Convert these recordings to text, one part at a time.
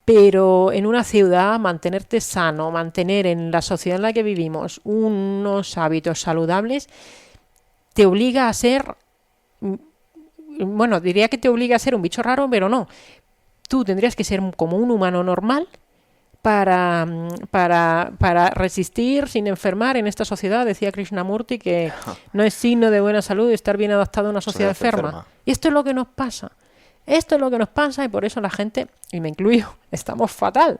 Pero en una ciudad, mantenerte sano, mantener en la sociedad en la que vivimos unos hábitos saludables, te obliga a ser, bueno, diría que te obliga a ser un bicho raro, pero no. Tú tendrías que ser como un humano normal para resistir sin enfermar en esta sociedad. Decía Krishnamurti que no es signo de buena salud estar bien adaptado a una sociedad enferma. Y esto es lo que nos pasa. Esto es lo que nos pasa y por eso la gente, y me incluyo, estamos fatal.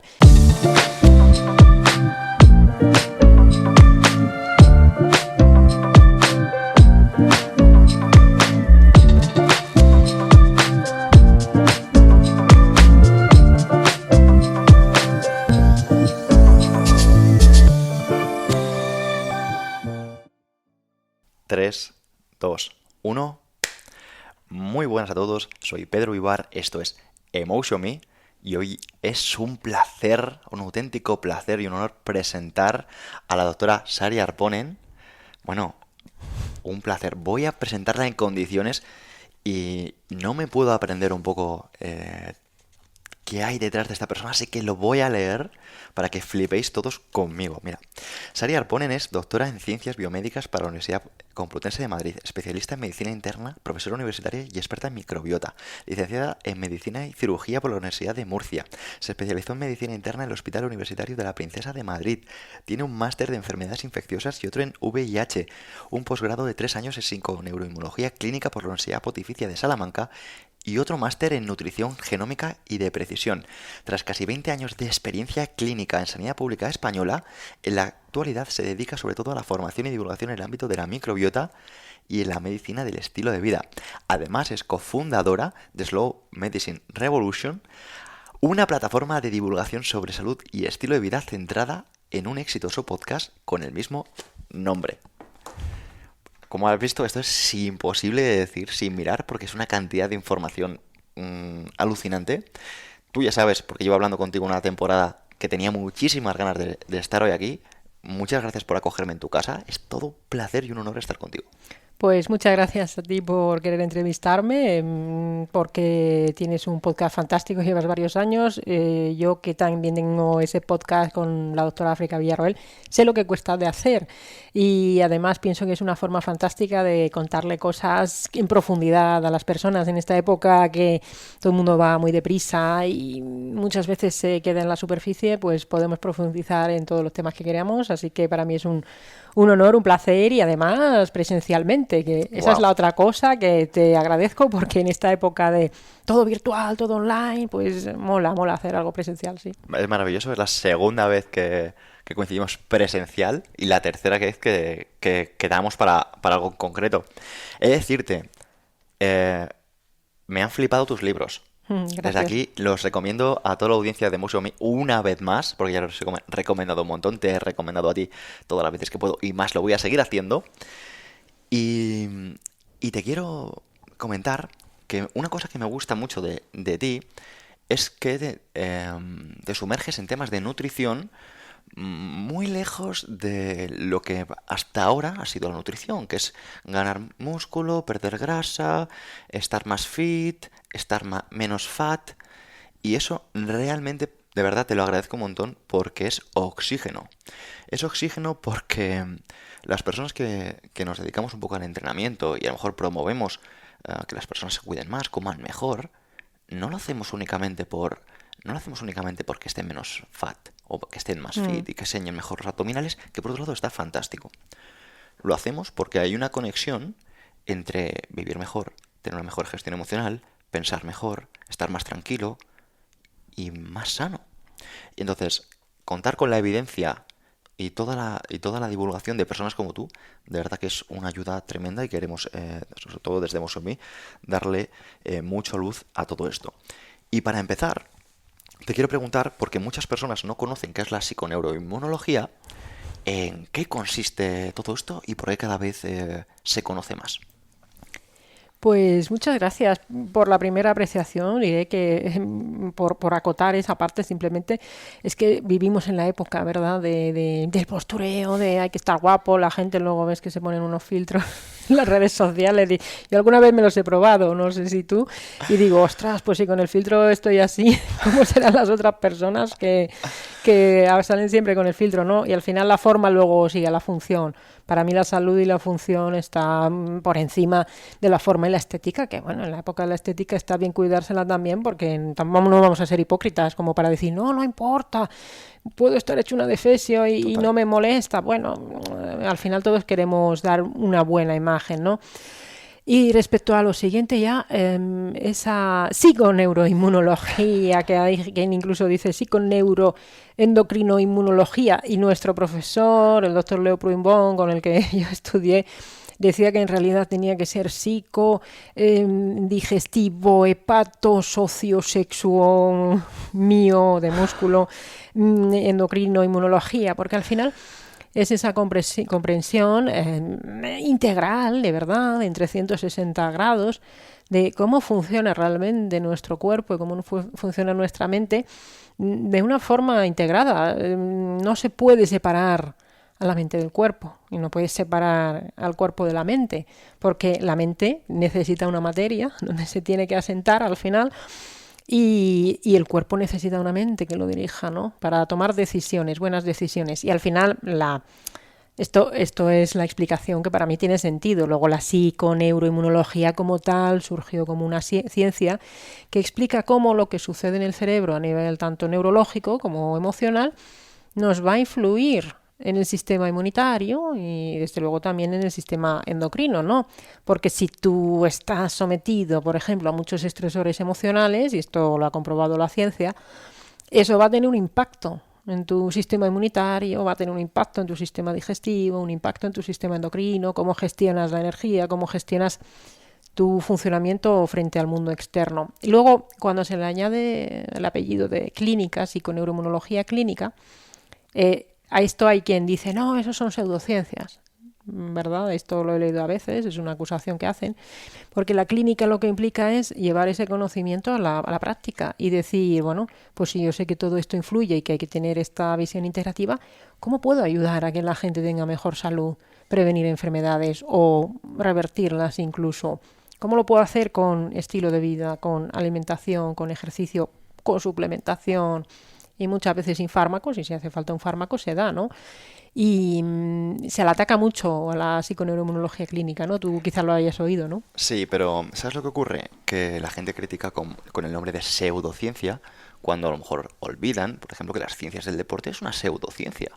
Tres, dos, uno. Muy buenas a todos, soy Pedro Vivar, esto es Emotion Me y hoy es un placer, un auténtico placer y un honor presentar a la doctora Sari Arponen. Bueno, un placer. Voy a presentarla en condiciones y no me puedo aprender un poco qué hay detrás de esta persona, así que lo voy a leer para que flipéis todos conmigo. Mira, Sari Arponen es doctora en Ciencias Biomédicas para la Universidad Complutense de Madrid, especialista en Medicina Interna, profesora universitaria y experta en microbiota, licenciada en Medicina y Cirugía por la Universidad de Murcia. Se especializó en Medicina Interna en el Hospital Universitario de la Princesa de Madrid. Tiene un máster de Enfermedades Infecciosas y otro en VIH, un posgrado de 3 años en Psiconeuroinmunología Clínica por la Universidad Pontificia de Salamanca y otro máster en Nutrición Genómica y de Precisión. Tras casi 20 años de experiencia clínica en sanidad pública española, en la actualidad se dedica sobre todo a la formación y divulgación en el ámbito de la microbiota y en la medicina del estilo de vida. Además es cofundadora de Slow Medicine Revolution, una plataforma de divulgación sobre salud y estilo de vida centrada en un exitoso podcast con el mismo nombre. Como has visto, esto es imposible de decir sin mirar porque es una cantidad de información alucinante. Tú ya sabes, porque llevo hablando contigo una temporada, que tenía muchísimas ganas de estar hoy aquí. Muchas gracias por acogerme en tu casa. Es todo un placer y un honor estar contigo. Pues muchas gracias a ti por querer entrevistarme, porque tienes un podcast fantástico, llevas varios años. Yo que también tengo ese podcast con la doctora África Villarroel, sé lo que cuesta de hacer y además pienso que es una forma fantástica de contarle cosas en profundidad a las personas en esta época que todo el mundo va muy deprisa y muchas veces se queda en la superficie. Pues podemos profundizar en todos los temas que queramos, así que para mí es un honor, un placer y además presencialmente, que esa es la otra cosa que te agradezco, porque en esta época de todo virtual, todo online, pues mola hacer algo presencial, sí. Es maravilloso, es la segunda vez que coincidimos presencial y la tercera vez que quedamos para algo concreto. He de decirte, me han flipado tus libros. Gracias. Desde aquí los recomiendo a toda la audiencia de Emotion Me una vez más, porque ya los he recomendado un montón, te he recomendado a ti todas las veces que puedo y más lo voy a seguir haciendo. Y te quiero comentar que una cosa que me gusta mucho de ti es que te sumerges en temas de nutrición muy lejos de lo que hasta ahora ha sido la nutrición, que es ganar músculo, perder grasa, estar más fit, estar menos fat, y eso realmente, de verdad, te lo agradezco un montón porque es oxígeno. Es oxígeno porque las personas que nos dedicamos un poco al entrenamiento y a lo mejor promovemos que las personas se cuiden más, coman mejor, no lo hacemos únicamente porque estén menos fat o que estén más fit y que enseñen mejor los abdominales, que por otro lado está fantástico. Lo hacemos porque hay una conexión entre vivir mejor, tener una mejor gestión emocional, pensar mejor, estar más tranquilo y más sano. Y entonces, contar con la evidencia y toda la divulgación de personas como tú, de verdad que es una ayuda tremenda y queremos, sobre todo desde Emotion Me, darle mucha luz a todo esto. Y para empezar, te quiero preguntar, porque muchas personas no conocen qué es la psiconeuroinmunología, ¿en qué consiste todo esto y por qué cada vez se conoce más? Pues muchas gracias por la primera apreciación. Diré que por acotar esa parte simplemente es que vivimos en la época, ¿verdad?, del postureo, de hay que estar guapo, la gente luego ves que se ponen unos filtros en las redes sociales. Yo alguna vez me los he probado, no sé si tú, y digo, ostras, pues si con el filtro estoy así, ¿cómo serán las otras personas que salen siempre con el filtro, ¿no? Y al final la forma luego sigue la función. Para mí la salud y la función están por encima de la forma y la estética, que bueno, en la época de la estética está bien cuidársela también, porque no vamos a ser hipócritas como para decir, no, no importa, puedo estar hecho una defesio y no me molesta. Bueno, al final todos queremos dar una buena imagen, ¿no? Y respecto a lo siguiente ya, esa psiconeuroinmunología, que hay quien incluso dice psiconeuroendocrinoinmunología, y nuestro profesor, el doctor Leo Pruimbón, con el que yo estudié, decía que en realidad tenía que ser psico, digestivo, hepato, socio, sexuo, mío, de músculo, endocrino, inmunología, porque al final es esa comprensión integral, de verdad, en 360 grados, de cómo funciona realmente nuestro cuerpo y cómo funciona nuestra mente de una forma integrada. No se puede separar a la mente del cuerpo y no puedes separar al cuerpo de la mente, porque la mente necesita una materia donde se tiene que asentar al final. Y el cuerpo necesita una mente que lo dirija, ¿no? Para tomar decisiones, buenas decisiones. Y al final esto es la explicación que para mí tiene sentido. Luego la psiconeuroinmunología como tal surgió como una ciencia que explica cómo lo que sucede en el cerebro a nivel tanto neurológico como emocional nos va a influir en el sistema inmunitario y desde luego también en el sistema endocrino, ¿no? Porque si tú estás sometido, por ejemplo, a muchos estresores emocionales, y esto lo ha comprobado la ciencia, eso va a tener un impacto en tu sistema inmunitario, va a tener un impacto en tu sistema digestivo, un impacto en tu sistema endocrino, cómo gestionas la energía, cómo gestionas tu funcionamiento frente al mundo externo. Y luego, cuando se le añade el apellido de clínica, psiconeuroinmunología clínica, a esto hay quien dice, no, eso son pseudociencias, ¿verdad? Esto lo he leído a veces, es una acusación que hacen, porque la clínica lo que implica es llevar ese conocimiento a la práctica y decir, bueno, pues si yo sé que todo esto influye y que hay que tener esta visión integrativa, ¿cómo puedo ayudar a que la gente tenga mejor salud, prevenir enfermedades o revertirlas incluso? ¿Cómo lo puedo hacer con estilo de vida, con alimentación, con ejercicio, con suplementación? Y muchas veces sin fármacos, y si hace falta un fármaco se da, ¿no? Y se le ataca mucho a la psiconeuroinmunología clínica, ¿no? Tú quizás lo hayas oído, ¿no? Sí, pero ¿sabes lo que ocurre? Que la gente critica con el nombre de pseudociencia cuando a lo mejor olvidan, por ejemplo, que las ciencias del deporte es una pseudociencia.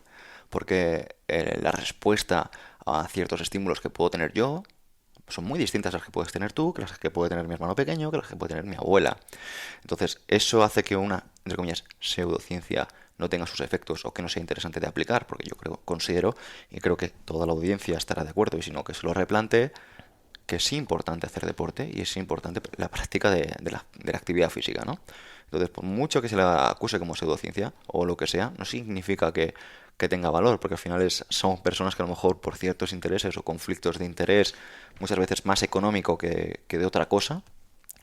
Porque la respuesta a ciertos estímulos que puedo tener yo son muy distintas a las que puedes tener tú, que las que puede tener mi hermano pequeño, que las que puede tener mi abuela. Entonces, eso hace que una, entre comillas, pseudociencia no tenga sus efectos o que no sea interesante de aplicar, porque yo considero, y creo que toda la audiencia estará de acuerdo, y si no, que se lo replante, que es importante hacer deporte y es importante la práctica de la actividad física, ¿no? Entonces, por mucho que se la acuse como pseudociencia o lo que sea, no significa que tenga valor, porque al final son personas que a lo mejor por ciertos intereses o conflictos de interés, muchas veces más económico que de otra cosa,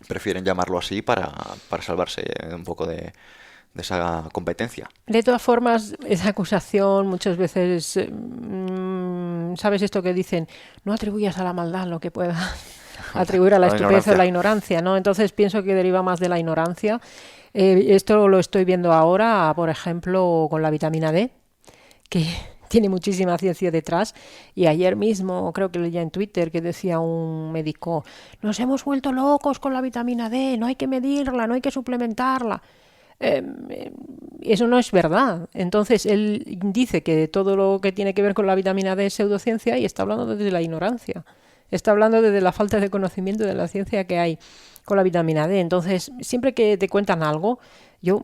prefieren llamarlo así para salvarse un poco de esa competencia. De todas formas, esa acusación muchas veces, ¿sabes esto que dicen? No atribuyas a la maldad lo que puedas atribuir a la estupidez o la ignorancia, ¿no? Entonces pienso que deriva más de la ignorancia. Esto lo estoy viendo ahora, por ejemplo, con la vitamina D, que tiene muchísima ciencia detrás. Y ayer mismo creo que leía en Twitter que decía un médico, nos hemos vuelto locos con la vitamina D, no hay que medirla, no hay que suplementarla. Eso no es verdad. Entonces él dice que todo lo que tiene que ver con la vitamina D es pseudociencia y está hablando desde la ignorancia. Está hablando desde la falta de conocimiento de la ciencia que hay con la vitamina D. Entonces, siempre que te cuentan algo,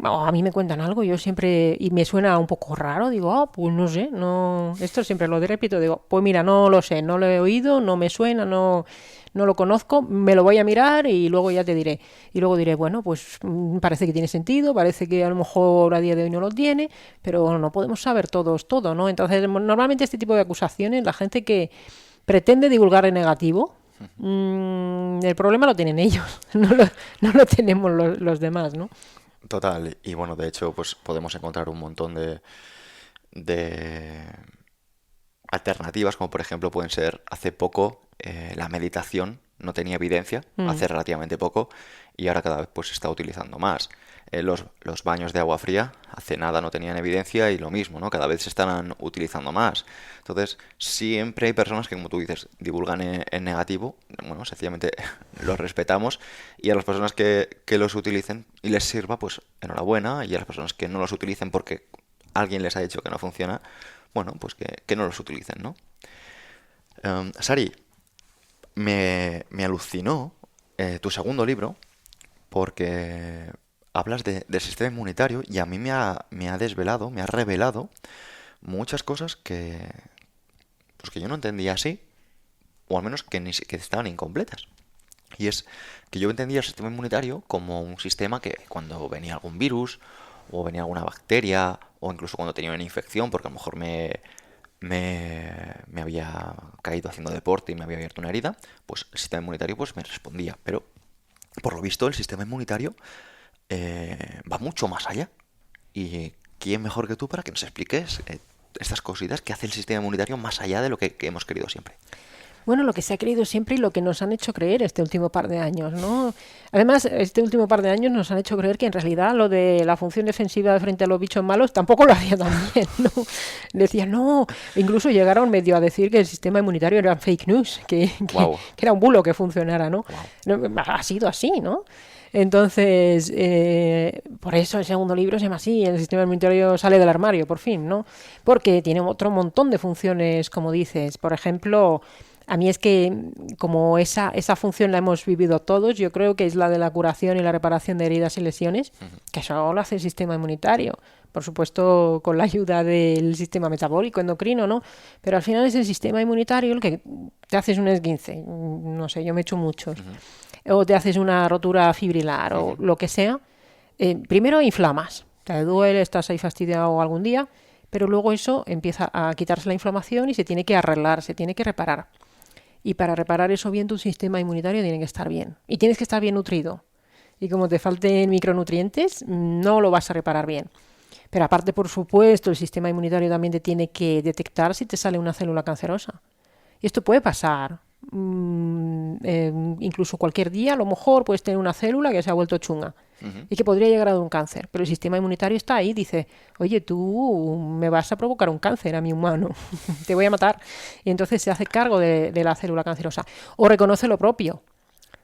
a mí me cuentan algo, yo siempre, y me suena un poco raro, digo, pues no sé, no, esto siempre lo repito, digo, pues mira, no lo sé, no lo he oído, no me suena, no lo conozco, me lo voy a mirar y luego ya te diré. Y luego diré, bueno, pues parece que tiene sentido, parece que a lo mejor a día de hoy no lo tiene, pero no podemos saber todos todo, ¿no? Entonces, normalmente este tipo de acusaciones, la gente que pretende divulgar en negativo, el problema lo tienen ellos, no lo tenemos los demás, ¿no? Total, y bueno, de hecho, pues podemos encontrar un montón de alternativas, como por ejemplo pueden ser, hace poco la meditación no tenía evidencia, hace relativamente poco, y ahora cada vez pues se está utilizando más. Los baños de agua fría hace nada no tenían evidencia y lo mismo, ¿no? Cada vez se están utilizando más. Entonces, siempre hay personas que, como tú dices, divulgan en negativo. Bueno, sencillamente los respetamos, y a las personas que los utilicen y les sirva, pues enhorabuena, y a las personas que no los utilicen porque alguien les ha dicho que no funciona, bueno, pues que no los utilicen, ¿no? Sari, me alucinó tu segundo libro, porque hablas del sistema inmunitario, y a mí me ha desvelado, me ha revelado muchas cosas pues que yo no entendía así, o al menos que estaban incompletas. Y es que yo entendía el sistema inmunitario como un sistema que cuando venía algún virus, o venía alguna bacteria, o incluso cuando tenía una infección, porque a lo mejor me había caído haciendo deporte y me había abierto una herida, pues el sistema inmunitario pues me respondía. Pero por lo visto el sistema inmunitario va mucho más allá. ¿Y quién mejor que tú para que nos expliques estas cositas que hace el sistema inmunitario más allá de lo que hemos querido siempre? Bueno, lo que se ha creído siempre y lo que nos han hecho creer este último par de años, ¿no? Además, este último par de años nos han hecho creer que en realidad lo de la función defensiva frente a los bichos malos tampoco lo hacía tan bien, ¿no? Decían, no, incluso llegaron medio a decir que el sistema inmunitario era fake news, Wow, que era un bulo que funcionara, ¿no? wow. Ha sido así, ¿no? Entonces, por eso el segundo libro se llama así, el sistema inmunitario sale del armario, por fin, ¿no? Porque tiene otro montón de funciones, como dices. Por ejemplo, a mí es que como esa función la hemos vivido todos, yo creo que es la de la curación y la reparación de heridas y lesiones, que eso lo hace el sistema inmunitario. Por supuesto, con la ayuda del sistema metabólico, endocrino, ¿no? Pero al final es el sistema inmunitario el que te haces un esguince, no sé, yo me he hecho muchos, o te haces una rotura fibrilar o lo que sea. Primero inflamas, te duele, estás ahí fastidiado algún día, pero luego eso empieza a quitarse la inflamación y se tiene que arreglar, se tiene que reparar. Y para reparar eso bien, tu sistema inmunitario tiene que estar bien. Y tienes que estar bien nutrido. Y como te falten micronutrientes, no lo vas a reparar bien. Pero aparte, por supuesto, el sistema inmunitario también te tiene que detectar si te sale una célula cancerosa. Y esto puede pasar. Incluso cualquier día, a lo mejor puedes tener una célula que se ha vuelto chunga y que podría llegar a dar un cáncer. Pero el sistema inmunitario está ahí, dice, oye, tú me vas a provocar un cáncer a mi humano, te voy a matar. Y entonces se hace cargo de la célula cancerosa. O reconoce lo propio.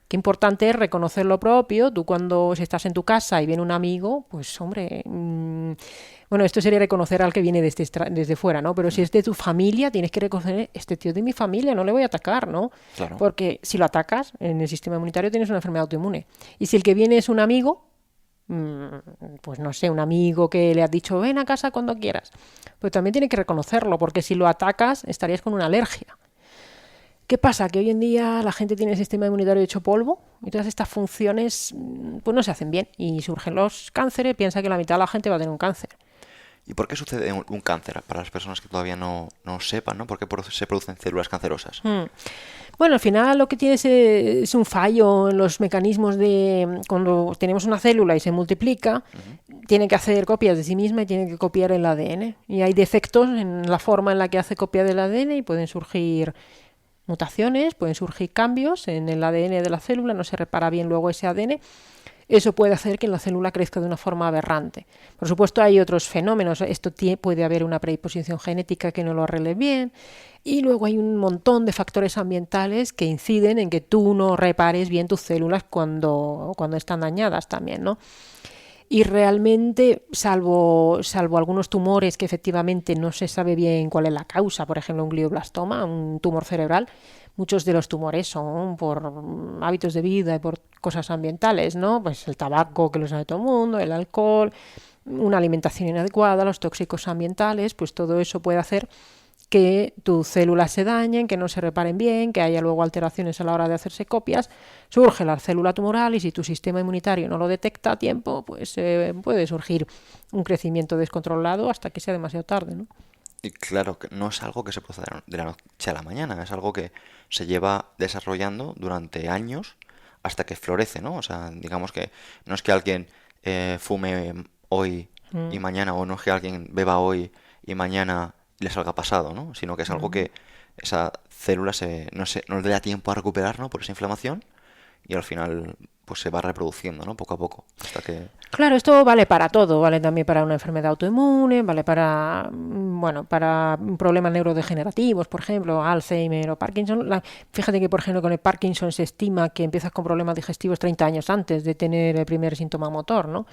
Qué importante es reconocer lo propio. Tú cuando si estás en tu casa y viene un amigo, pues hombre, bueno, esto sería reconocer al que viene desde fuera, ¿no? Pero si es de tu familia, tienes que reconocer, este tío es de mi familia, no le voy a atacar, ¿no? Claro. Porque si lo atacas, en el sistema inmunitario tienes una enfermedad autoinmune. Y si el que viene es un amigo, pues no sé, un amigo que le has dicho, ven a casa cuando quieras, pues también tiene que reconocerlo, porque si lo atacas, estarías con una alergia. ¿Qué pasa? Que hoy en día la gente tiene el sistema inmunitario hecho polvo y todas estas funciones pues no se hacen bien y surgen los cánceres. Piensa que la mitad de la gente va a tener un cáncer. ¿Y por qué sucede un cáncer? Para las personas que todavía no sepan, ¿no? ¿Por qué se producen células cancerosas? Bueno, al final lo que tienes es un fallo en los mecanismos de cuando tenemos una célula y se multiplica, tiene que hacer copias de sí misma y tiene que copiar el ADN. Y hay defectos en la forma en la que hace copia del ADN y pueden surgir mutaciones, pueden surgir cambios en el ADN de la célula, no se repara bien luego ese ADN. Eso puede hacer que la célula crezca de una forma aberrante. Por supuesto, hay otros fenómenos. Esto puede haber una predisposición genética que no lo arregle bien. Y luego hay un montón de factores ambientales que inciden en que tú no repares bien tus células cuando están dañadas también, ¿no? Y realmente, salvo algunos tumores que efectivamente no se sabe bien cuál es la causa, por ejemplo, un glioblastoma, un tumor cerebral, muchos de los tumores son por hábitos de vida y por cosas ambientales, ¿no? Pues el tabaco, que lo sabe todo el mundo, el alcohol, una alimentación inadecuada, los tóxicos ambientales, pues todo eso puede hacer que tus células se dañen, que no se reparen bien, que haya luego alteraciones a la hora de hacerse copias, surge la célula tumoral y si tu sistema inmunitario no lo detecta a tiempo, pues puede surgir un crecimiento descontrolado hasta que sea demasiado tarde, ¿no? Y claro, que no es algo que se produce de la noche a la mañana, es algo que se lleva desarrollando durante años hasta que florece, ¿no? O sea, digamos que no es que alguien fume hoy y mañana, o no es que alguien beba hoy y mañana le salga pasado, ¿no? Sino que es algo que esa célula no le da tiempo a recuperar, ¿no? Por esa inflamación y al final pues se va reproduciendo, ¿no? Poco a poco, hasta que... Claro, esto vale para todo, vale también para una enfermedad autoinmune, vale para, bueno, para problemas neurodegenerativos, por ejemplo, Alzheimer o Parkinson. Fíjate que, por ejemplo, con el Parkinson se estima que empiezas con problemas digestivos 30 años antes de tener el primer síntoma motor, ¿no?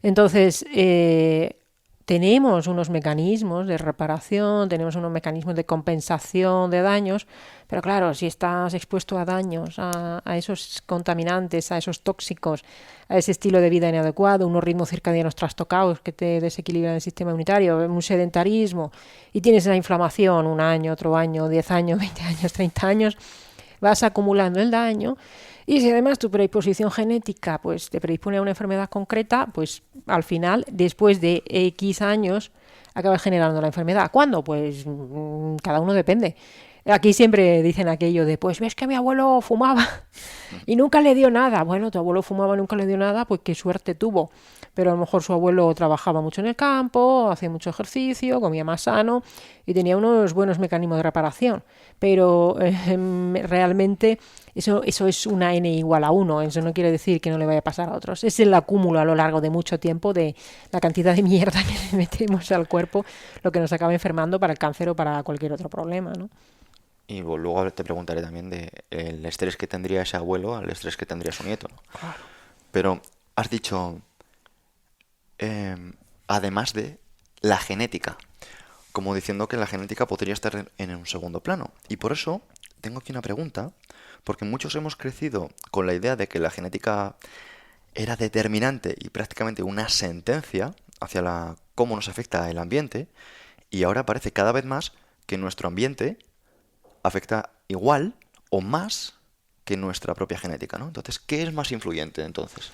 Entonces, tenemos unos mecanismos de reparación, tenemos unos mecanismos de compensación de daños, pero claro, si estás expuesto a daños, a esos contaminantes, a esos tóxicos, a ese estilo de vida inadecuado, unos ritmos circadianos trastocados que te desequilibran el sistema inmunitario, un sedentarismo, y tienes esa inflamación un año, otro año, 10 años, 20 años, 30 años, vas acumulando el daño. Y si además tu predisposición genética pues te predispone a una enfermedad concreta, pues al final, después de X años, acabas generando la enfermedad. ¿Cuándo? Pues cada uno depende. Aquí siempre dicen aquello de, pues ves que mi abuelo fumaba y nunca le dio nada. Bueno, tu abuelo fumaba y nunca le dio nada, pues qué suerte tuvo. Pero a lo mejor su abuelo trabajaba mucho en el campo, hacía mucho ejercicio, comía más sano y tenía unos buenos mecanismos de reparación. Pero realmente eso es una n igual a 1. Eso no quiere decir que no le vaya a pasar a otros. Es el acúmulo a lo largo de mucho tiempo de la cantidad de mierda que le metemos al cuerpo, lo que nos acaba enfermando para el cáncer o para cualquier otro problema, ¿no? Y luego te preguntaré también de el estrés que tendría ese abuelo al estrés que tendría su nieto, ¿no? Claro. Pero has dicho, además de la genética, como diciendo que la genética podría estar en un segundo plano. Y por eso tengo aquí una pregunta, porque muchos hemos crecido con la idea de que la genética era determinante y prácticamente una sentencia hacia cómo nos afecta el ambiente, y ahora parece cada vez más que nuestro ambiente afecta igual o más que nuestra propia genética, ¿no? Entonces, ¿qué es más influyente entonces?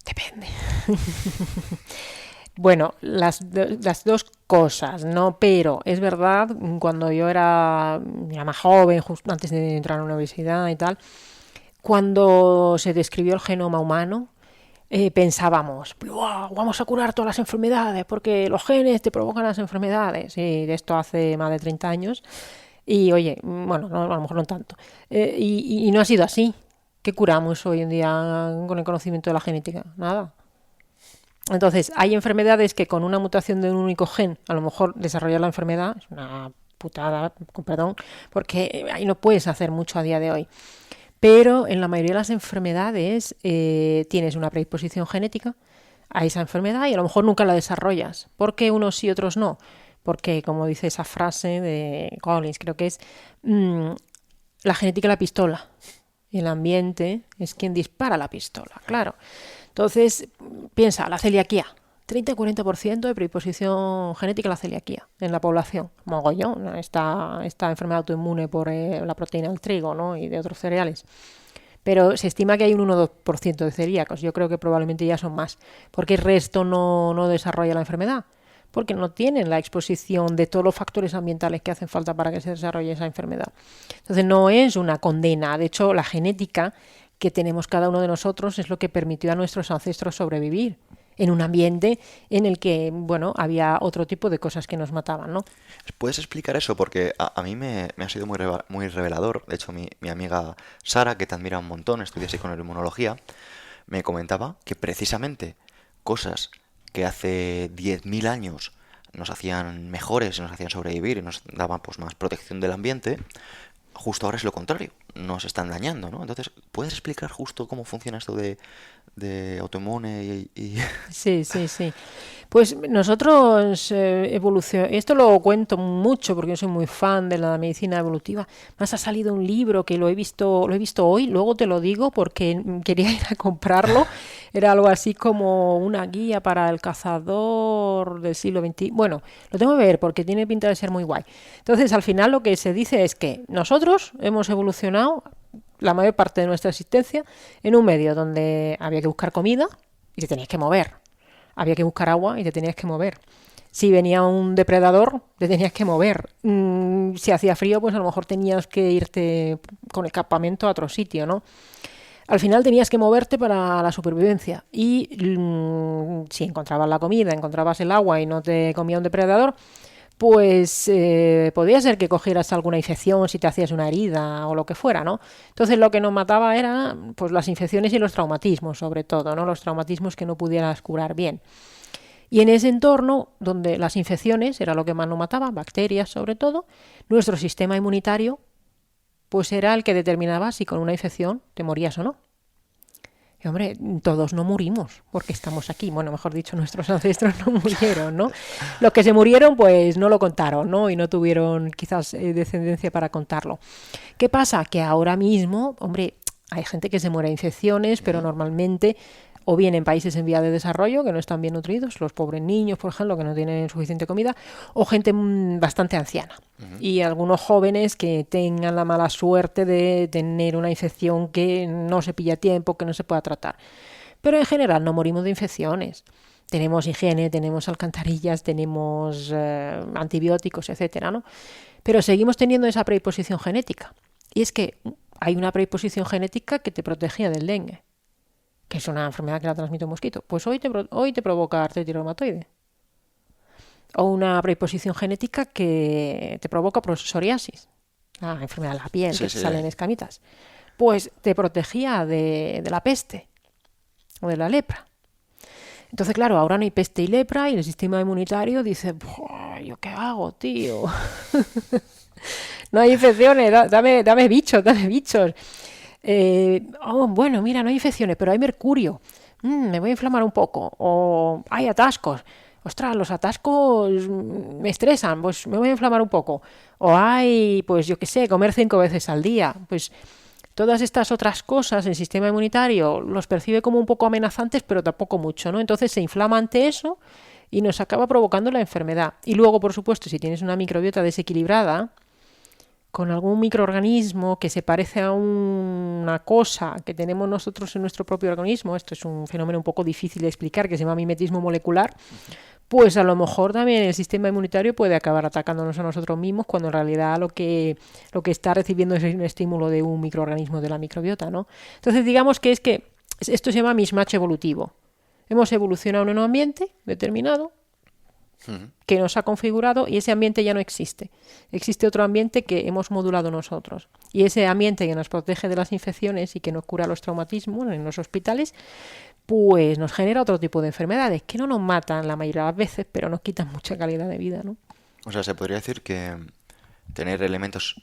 Depende. Bueno, las dos cosas, ¿no? Pero es verdad, cuando yo era más joven, justo antes de entrar a la universidad y tal, cuando se describió el genoma humano, pensábamos, ¡wow! Vamos a curar todas las enfermedades porque los genes te provocan las enfermedades. Y de esto hace más de 30 años. Y oye, bueno, no, a lo mejor no tanto. Y no ha sido así. ¿Qué curamos hoy en día con el conocimiento de la genética? Nada. Entonces, hay enfermedades que con una mutación de un único gen, a lo mejor desarrollar la enfermedad es una putada, con perdón, porque ahí no puedes hacer mucho a día de hoy. Pero en la mayoría de las enfermedades tienes una predisposición genética a esa enfermedad y a lo mejor nunca la desarrollas. ¿Por qué unos sí y otros no? Porque, como dice esa frase de Collins, creo que es la genética de la pistola. El ambiente es quien dispara la pistola, claro. Entonces, piensa, la celiaquía. 30-40% de predisposición genética a la celiaquía en la población. Mogollón, esta enfermedad autoinmune por la proteína del trigo, ¿no? Y de otros cereales. Pero se estima que hay un 1-2% de celíacos. Yo creo que probablemente ya son más. Porque el resto no desarrolla la enfermedad. Porque no tienen la exposición de todos los factores ambientales que hacen falta para que se desarrolle esa enfermedad. Entonces no es una condena. De hecho, la genética que tenemos cada uno de nosotros es lo que permitió a nuestros ancestros sobrevivir en un ambiente en el que, bueno, había otro tipo de cosas que nos mataban, ¿no? ¿Puedes explicar eso? Porque a mí me ha sido muy revelador. De hecho, mi amiga Sara, que te admira un montón, estudia psiconeuroinmunología, me comentaba que precisamente cosas que hace 10.000 años nos hacían mejores, nos hacían sobrevivir y nos daban pues más protección del ambiente, justo ahora es lo contrario, nos están dañando, ¿no? Entonces, ¿puedes explicar justo cómo funciona esto de autoinmune y... Sí. Pues nosotros evolucionamos, esto lo cuento mucho porque yo soy muy fan de la medicina evolutiva. Más ha salido un libro que lo he visto hoy, luego te lo digo porque quería ir a comprarlo. Era algo así como una guía para el cazador del siglo XX. Bueno, lo tengo que ver porque tiene pinta de ser muy guay. Entonces, al final lo que se dice es que nosotros hemos evolucionado la mayor parte de nuestra existencia en un medio donde había que buscar comida y te tenías que mover. Había que buscar agua y te tenías que mover. Si venía un depredador, te tenías que mover. Si hacía frío, pues a lo mejor tenías que irte con el campamento a otro sitio, ¿no? Al final tenías que moverte para la supervivencia. Y si encontrabas la comida, encontrabas el agua y no te comía un depredador, pues podía ser que cogieras alguna infección si te hacías una herida o lo que fuera, ¿no? Entonces lo que nos mataba era pues las infecciones y los traumatismos, sobre todo, ¿no? Los traumatismos que no pudieras curar bien. Y en ese entorno, donde las infecciones era lo que más nos mataba, bacterias sobre todo, nuestro sistema inmunitario pues era el que determinaba si con una infección te morías o no. Y hombre, todos no morimos porque estamos aquí. Bueno, mejor dicho, nuestros ancestros no murieron, ¿no? Los que se murieron, pues no lo contaron, ¿no? Y no tuvieron quizás descendencia para contarlo. ¿Qué pasa? Que ahora mismo, hombre, hay gente que se muere de infecciones, pero normalmente o bien en países en vía de desarrollo que no están bien nutridos, los pobres niños, por ejemplo, que no tienen suficiente comida, o gente bastante anciana. Y algunos jóvenes que tengan la mala suerte de tener una infección que no se pilla a tiempo, que no se pueda tratar. Pero en general no morimos de infecciones. Tenemos higiene, tenemos alcantarillas, tenemos antibióticos, etcétera, ¿no? Pero seguimos teniendo esa predisposición genética. Y es que hay una predisposición genética que te protegía del dengue, que es una enfermedad que la transmite un mosquito. Pues hoy te provoca artritis reumatoide. O una predisposición genética que te provoca psoriasis, la enfermedad de la piel, que te salen escamitas. Pues te protegía de la peste o de la lepra. Entonces, claro, ahora no hay peste y lepra y el sistema inmunitario dice, ¿yo qué hago, tío? No hay infecciones, dame bichos. Bueno, mira, no hay infecciones, pero hay mercurio. Me voy a inflamar un poco. O hay atascos. Ostras, los atascos me estresan, pues me voy a inflamar un poco. O hay, pues yo qué sé, comer 5 veces al día. Pues todas estas otras cosas el sistema inmunitario los percibe como un poco amenazantes, pero tampoco mucho, ¿no? Entonces se inflama ante eso y nos acaba provocando la enfermedad. Y luego, por supuesto, si tienes una microbiota desequilibrada, con algún microorganismo que se parece a una cosa que tenemos nosotros en nuestro propio organismo, esto es un fenómeno un poco difícil de explicar, que se llama mimetismo molecular, pues a lo mejor también el sistema inmunitario puede acabar atacándonos a nosotros mismos cuando en realidad lo que está recibiendo es un estímulo de un microorganismo de la microbiota, ¿no? Entonces digamos que esto se llama mismatch evolutivo. Hemos evolucionado en un ambiente determinado que nos ha configurado y ese ambiente ya no existe. Existe otro ambiente que hemos modulado nosotros. Y ese ambiente que nos protege de las infecciones y que nos cura los traumatismos en los hospitales, pues nos genera otro tipo de enfermedades que no nos matan la mayoría de las veces, pero nos quitan mucha calidad de vida, ¿no? O sea, se podría decir que tener elementos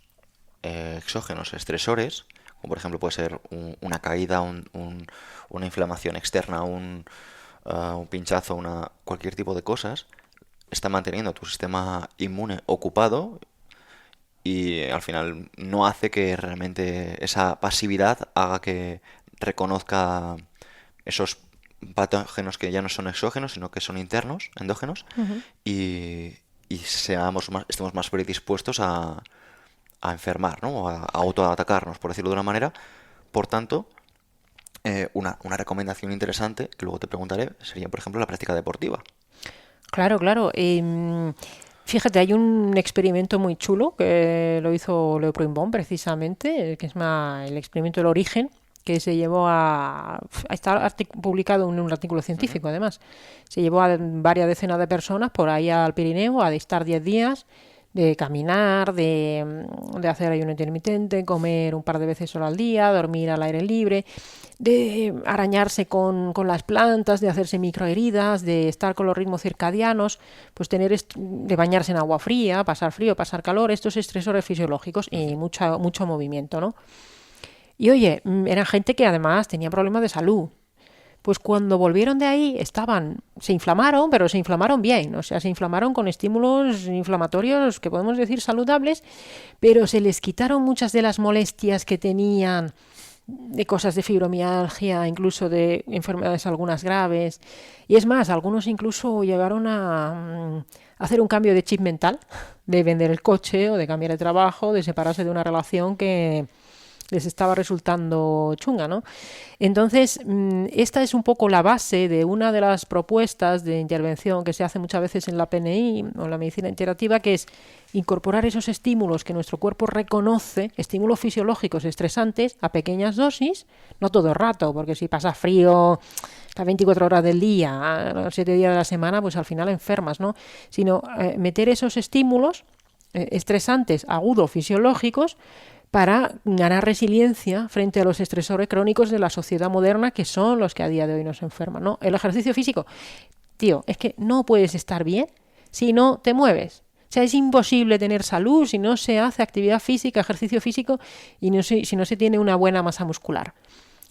exógenos, estresores, como por ejemplo puede ser una caída, una inflamación externa, un pinchazo, cualquier tipo de cosas, está manteniendo tu sistema inmune ocupado y al final no hace que realmente esa pasividad haga que reconozca esos patógenos que ya no son exógenos, sino que son internos, endógenos, y estemos más predispuestos a enfermar, ¿no? A autoatacarnos, por decirlo de una manera. Por tanto, una recomendación interesante, que luego te preguntaré, sería, por ejemplo, la práctica deportiva. Claro. Fíjate, hay un experimento muy chulo que lo hizo Leo Pruimbón precisamente, que es el experimento del origen, que se llevó está publicado en un artículo científico, además. Se llevó a varias decenas de personas por ahí al Pirineo a estar 10 días de caminar, de hacer ayuno intermitente, comer un par de veces solo al día, dormir al aire libre, de arañarse con las plantas, de hacerse microheridas, de estar con los ritmos circadianos, pues de bañarse en agua fría, pasar frío, pasar calor, estos estresores fisiológicos y mucho movimiento, ¿no? Y oye, era gente que además tenía problemas de salud. Pues cuando volvieron de ahí se inflamaron, pero se inflamaron bien, o sea, se inflamaron con estímulos inflamatorios que podemos decir saludables, pero se les quitaron muchas de las molestias que tenían, de cosas de fibromialgia, incluso de enfermedades algunas graves. Y es más, algunos incluso llegaron a hacer un cambio de chip mental, de vender el coche o de cambiar de trabajo, de separarse de una relación que les estaba resultando chunga, ¿no? Entonces, esta es un poco la base de una de las propuestas de intervención que se hace muchas veces en la PNI o en la medicina integrativa, que es incorporar esos estímulos que nuestro cuerpo reconoce, estímulos fisiológicos estresantes, a pequeñas dosis, no todo el rato, porque si pasa frío las 24 horas del día, los 7 días de la semana, pues al final enfermas, ¿no? Sino meter esos estímulos estresantes, agudos, fisiológicos, para ganar resiliencia frente a los estresores crónicos de la sociedad moderna, que son los que a día de hoy nos enferman, ¿no? El ejercicio físico, tío, es que no puedes estar bien si no te mueves. O sea, es imposible tener salud si no se hace actividad física, ejercicio físico, y si no se tiene una buena masa muscular.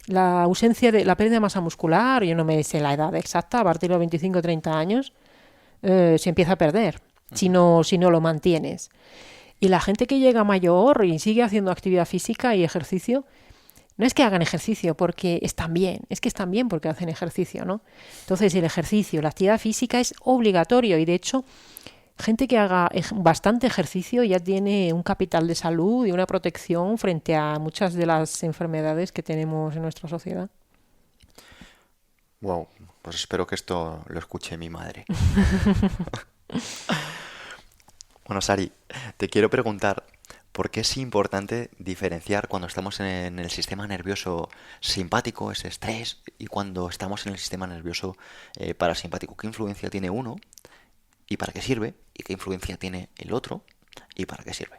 La ausencia de la pérdida de masa muscular, yo no me sé la edad exacta, a partir de los 25 o 30 años, se empieza a perder si no lo mantienes. Y la gente que llega mayor y sigue haciendo actividad física y ejercicio, no es que hagan ejercicio porque están bien, es que están bien porque hacen ejercicio, ¿no? Entonces el ejercicio, la actividad física es obligatorio y de hecho gente que haga bastante ejercicio ya tiene un capital de salud y una protección frente a muchas de las enfermedades que tenemos en nuestra sociedad. Wow, pues espero que esto lo escuche mi madre. Bueno, Sari, te quiero preguntar por qué es importante diferenciar cuando estamos en el sistema nervioso simpático, ese estrés, y cuando estamos en el sistema nervioso parasimpático. ¿Qué influencia tiene uno y para qué sirve? ¿Y qué influencia tiene el otro y para qué sirve?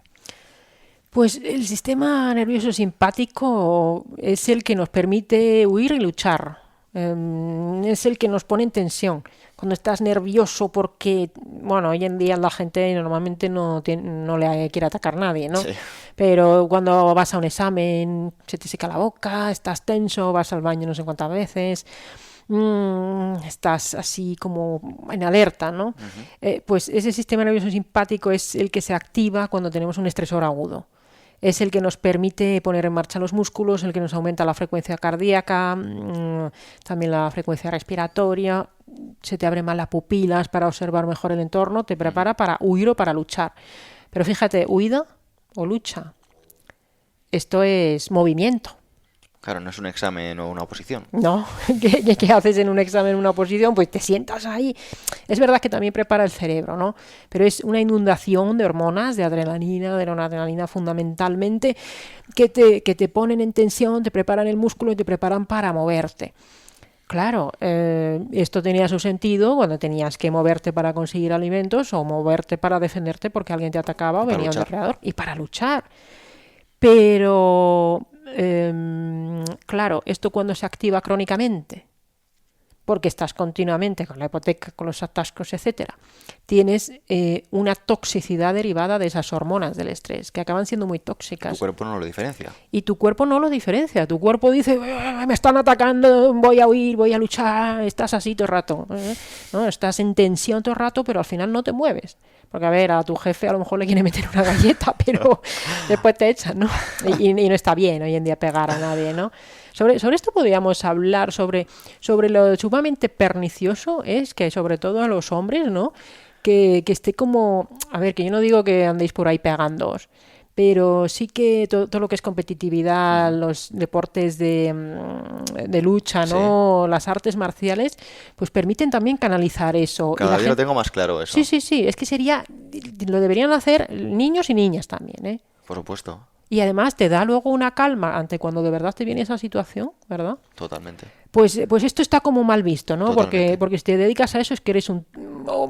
Pues el sistema nervioso simpático es el que nos permite huir y luchar. Es el que nos pone en tensión. Cuando estás nervioso porque, bueno, hoy en día la gente normalmente no le quiere atacar a nadie, ¿no? Sí. Pero cuando vas a un examen, se te seca la boca, estás tenso, vas al baño no sé cuántas veces, estás así como en alerta, ¿no? Pues ese sistema nervioso simpático es el que se activa cuando tenemos un estresor agudo. Es el que nos permite poner en marcha los músculos, el que nos aumenta la frecuencia cardíaca, también la frecuencia respiratoria, se te abren más las pupilas para observar mejor el entorno, te prepara para huir o para luchar. Pero fíjate, huida o lucha, esto es movimiento. Claro, no es un examen o una oposición. No, ¿qué haces en un examen, en una oposición? Pues te sientas ahí. Es verdad que también prepara el cerebro, ¿no? Pero es una inundación de hormonas, de adrenalina fundamentalmente, que te ponen en tensión, te preparan el músculo y te preparan para moverte. Claro, esto tenía su sentido cuando tenías que moverte para conseguir alimentos o moverte para defenderte porque alguien te atacaba o venía un depredador. Y para luchar. Pero claro, esto cuando se activa crónicamente, porque estás continuamente con la hipoteca, con los atascos, etcétera, tienes una toxicidad derivada de esas hormonas del estrés, que acaban siendo muy tóxicas. Tu cuerpo no lo diferencia. Y tu cuerpo no lo diferencia. Tu cuerpo dice, me están atacando, voy a huir, voy a luchar, estás así todo el rato. ¿No? Estás en tensión todo el rato, pero al final no te mueves. Porque, a ver, a tu jefe a lo mejor le quiere meter una galleta, pero después te echan, ¿no? Y no está bien hoy en día pegar a nadie, ¿no? Sobre esto podríamos hablar, sobre lo sumamente pernicioso es que, sobre todo a los hombres, ¿no? Que esté como... A ver, que yo no digo que andéis por ahí pegándoos, pero sí que todo lo que es competitividad, los deportes de lucha, ¿no? Sí. Las artes marciales, pues permiten también canalizar eso. Cada día lo tengo más claro eso. Sí, es que lo deberían hacer niños y niñas también, ¿eh? Por supuesto. Y además te da luego una calma ante cuando de verdad te viene esa situación, ¿verdad? Totalmente. Pues esto está como mal visto, ¿no? Porque si te dedicas a eso es que eres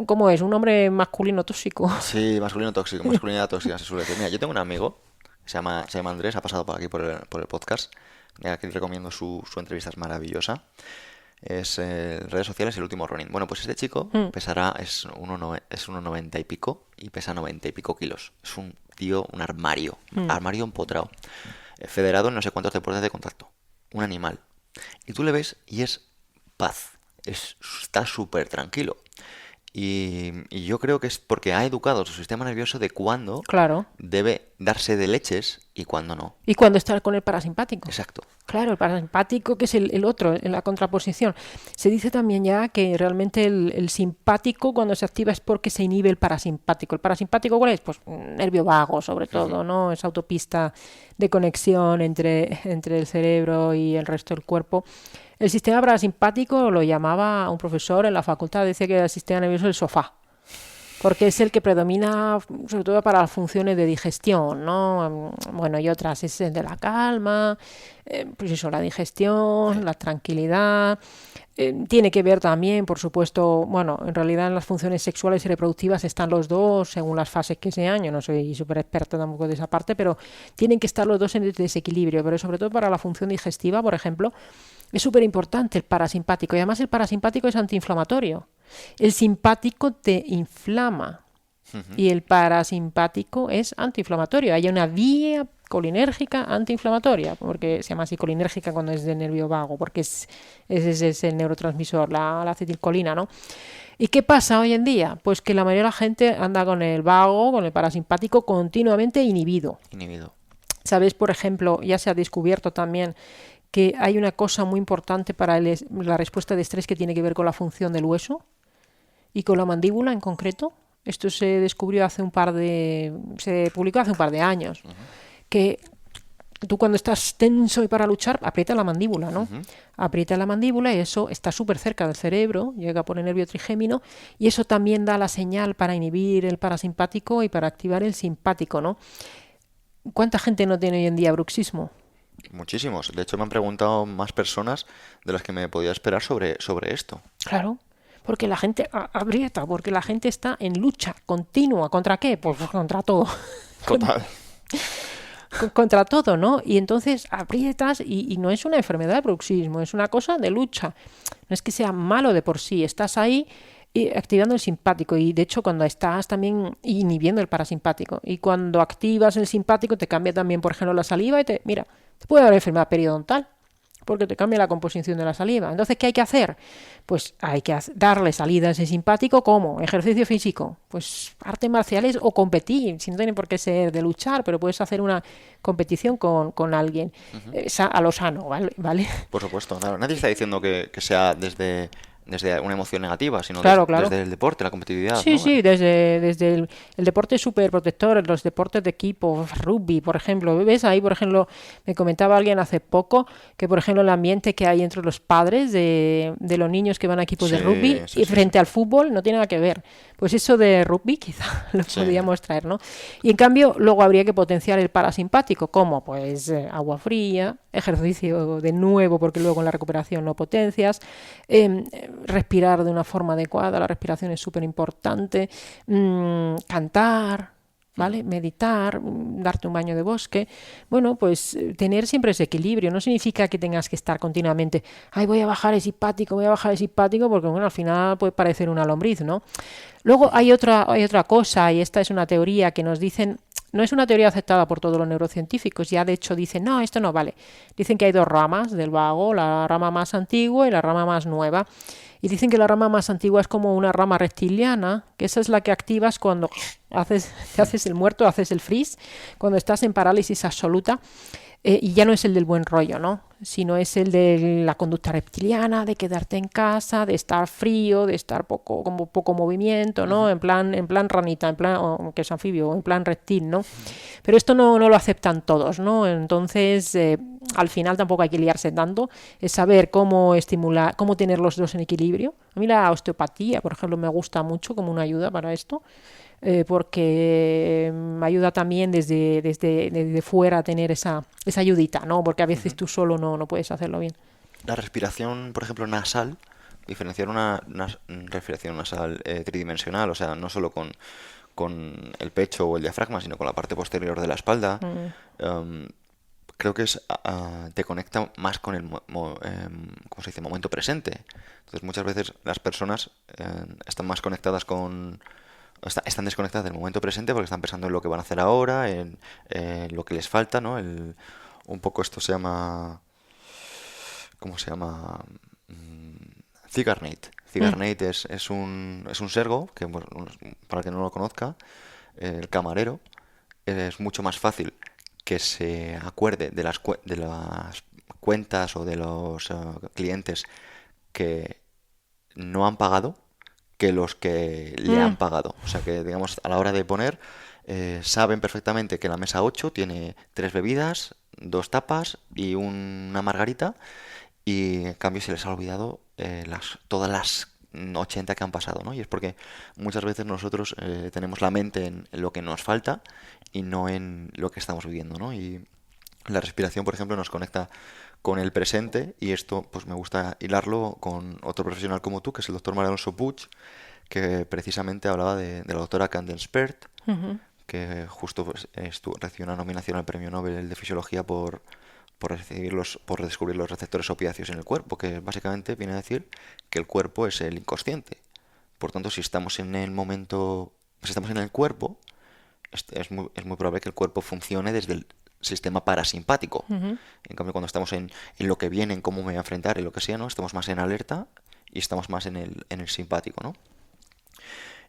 ¿cómo es? Un hombre masculino tóxico. Sí, masculinidad tóxica se suele decir. Mira, yo tengo un amigo, se llama Andrés, ha pasado por aquí por el podcast, aquí recomiendo su entrevista, es maravillosa. Es redes sociales El Último Ronin. Bueno, pues este chico pesará, es 1,90 y pico y pesa 90 y pico kilos. Es un tío, un armario empotrado, federado en no sé cuántos deportes de contacto, un animal. Y tú le ves y es paz, está súper tranquilo. Y yo creo que es porque ha educado su sistema nervioso de cuándo debe darse de leches y cuándo no. Y cuando está con el parasimpático. Exacto. Claro, el parasimpático, que es el otro, en la contraposición. Se dice también ya que realmente el simpático cuando se activa es porque se inhibe el parasimpático. ¿El parasimpático cuál es? Pues nervio vago, sobre todo, ¿no? Esa autopista de conexión entre el cerebro y el resto del cuerpo. El sistema parasimpático lo llamaba un profesor en la facultad, decía que era el sistema nervioso del sofá, porque es el que predomina sobre todo para las funciones de digestión, ¿no? Bueno, y otras es el de la calma, pues eso, la digestión, la tranquilidad. Tiene que ver también, por supuesto, bueno, en realidad en las funciones sexuales y reproductivas están los dos según las fases que sean. Yo no soy súper experta tampoco de esa parte, pero tienen que estar los dos en desequilibrio. Pero sobre todo para la función digestiva, por ejemplo, es súper importante el parasimpático. Y además el parasimpático es antiinflamatorio. El simpático te inflama y el parasimpático es antiinflamatorio. Hay una vía colinérgica antiinflamatoria, porque se llama así colinérgica cuando es del nervio vago, porque ese es el neurotransmisor, la acetilcolina, ¿no? ¿Y qué pasa hoy en día? Pues que la mayoría de la gente anda con el vago, con el parasimpático continuamente inhibido. ¿Sabes? Por ejemplo, ya se ha descubierto también que hay una cosa muy importante para la respuesta de estrés que tiene que ver con la función del hueso y con la mandíbula en concreto. Esto se descubrió se publicó hace un par de años. Que tú cuando estás tenso y para luchar, aprieta la mandíbula, ¿no? Aprieta la mandíbula y eso está súper cerca del cerebro, llega por el nervio trigémino y eso también da la señal para inhibir el parasimpático y para activar el simpático, ¿no? ¿Cuánta gente no tiene hoy en día bruxismo? Muchísimos. De hecho, me han preguntado más personas de las que me podía esperar sobre esto. Claro, porque la gente aprieta, porque la gente está en lucha continua. ¿Contra qué? Pues contra todo. Total. Contra todo, ¿no? Y entonces aprietas y no es una enfermedad de bruxismo, es una cosa de lucha. No es que sea malo de por sí, estás ahí activando el simpático y de hecho cuando estás también inhibiendo el parasimpático y cuando activas el simpático te cambia también, por ejemplo, la saliva y te puede dar enfermedad periodontal porque te cambia la composición de la saliva. Entonces, ¿qué hay que hacer? Pues hay que darle salida a ese simpático. ¿Cómo? Ejercicio físico. Pues artes marciales o competir. Si no tiene por qué ser de luchar, pero puedes hacer una competición con alguien a lo sano, ¿vale? Por supuesto, claro. Nadie está diciendo que sea desde una emoción negativa, sino claro. desde el deporte, la competitividad. Sí, ¿no? sí, desde el deporte súper protector, los deportes de equipo, rugby, por ejemplo. ¿Ves? Ahí, por ejemplo, me comentaba alguien hace poco que, por ejemplo, el ambiente que hay entre los padres de los niños que van a equipos de rugby y frente al fútbol no tiene nada que ver. Pues eso de rugby quizá lo podríamos traer, ¿no? Y en cambio, luego habría que potenciar el parasimpático. ¿Cómo? Pues agua fría, ejercicio de nuevo, porque luego en la recuperación no potencias, respirar de una forma adecuada, la respiración es súper importante, cantar, ¿vale? Meditar, darte un baño de bosque. Bueno, pues tener siempre ese equilibrio. No significa que tengas que estar continuamente, ay, voy a bajar el simpático, porque bueno, al final puede parecer una lombriz, ¿no? Luego hay otra cosa, y esta es una teoría que nos dicen, no es una teoría aceptada por todos los neurocientíficos, ya de hecho dicen, no, esto no vale. Dicen que hay dos ramas del vago, la rama más antigua y la rama más nueva. Y dicen que la rama más antigua es como una rama reptiliana, que esa es la que activas cuando te haces el muerto, haces el freeze, cuando estás en parálisis absoluta. Y ya no es el del buen rollo, ¿no? Sino es el de la conducta reptiliana, de quedarte en casa, de estar frío, de estar poco movimiento, ¿no? En plan ranita, que es anfibio, en plan reptil, ¿no? Pero esto no lo aceptan todos, ¿no? Entonces, al final tampoco hay que liarse tanto, es saber cómo estimular, cómo tener los dos en equilibrio. A mí la osteopatía, por ejemplo, me gusta mucho como una ayuda para esto. Porque me ayuda también desde fuera a tener esa ayudita, ¿no? Porque a veces tú solo no puedes hacerlo bien. La respiración, por ejemplo, nasal, diferenciar una respiración nasal tridimensional, o sea, no solo con el pecho o el diafragma, sino con la parte posterior de la espalda, creo que te conecta más con el ¿cómo se dice? Momento presente. Entonces, muchas veces las personas están más conectadas están desconectadas del momento presente porque están pensando en lo que van a hacer ahora, en lo que les falta, ¿no? Un poco esto se llama... ¿Cómo se llama? Zigarnate. Zigarnate es un sergo, que para el que no lo conozca, el camarero, es mucho más fácil que se acuerde de las cuentas o de los clientes que no han pagado que los que le han pagado. O sea que, digamos, a la hora de poner, saben perfectamente que la mesa 8 tiene 3 bebidas, 2 tapas y una margarita, y en cambio se les ha olvidado todas las 80 que han pasado, ¿no? Y es porque muchas veces nosotros tenemos la mente en lo que nos falta y no en lo que estamos viviendo, ¿no? Y la respiración, por ejemplo, nos conecta con el presente, y esto pues me gusta hilarlo con otro profesional como tú, que es el doctor María Alonso Puig, que precisamente hablaba de la doctora Candace Pert, que justo pues, recibió una nominación al Premio Nobel de Fisiología por descubrir los receptores opiáceos en el cuerpo, que básicamente viene a decir que el cuerpo es el inconsciente. Por tanto, si estamos en el momento, si estamos en el cuerpo, es muy probable que el cuerpo funcione desde el sistema parasimpático. En cambio, cuando estamos en lo que viene, en cómo me voy a enfrentar, en lo que sea, ¿no? Estamos más en alerta y estamos más en el simpático, ¿no?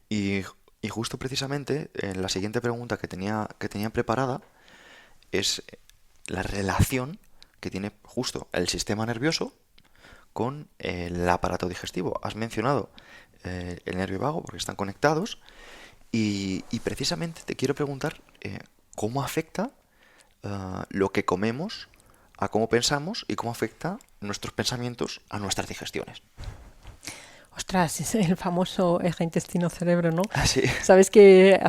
Y justo precisamente la siguiente pregunta que tenía preparada es la relación que tiene justo el sistema nervioso con el aparato digestivo. Has mencionado el nervio vago porque están conectados, y precisamente te quiero preguntar cómo afecta lo que comemos a cómo pensamos y cómo afecta nuestros pensamientos a nuestras digestiones. Ostras, es el famoso eje intestino-cerebro, ¿no? Ah, sí. Sabes que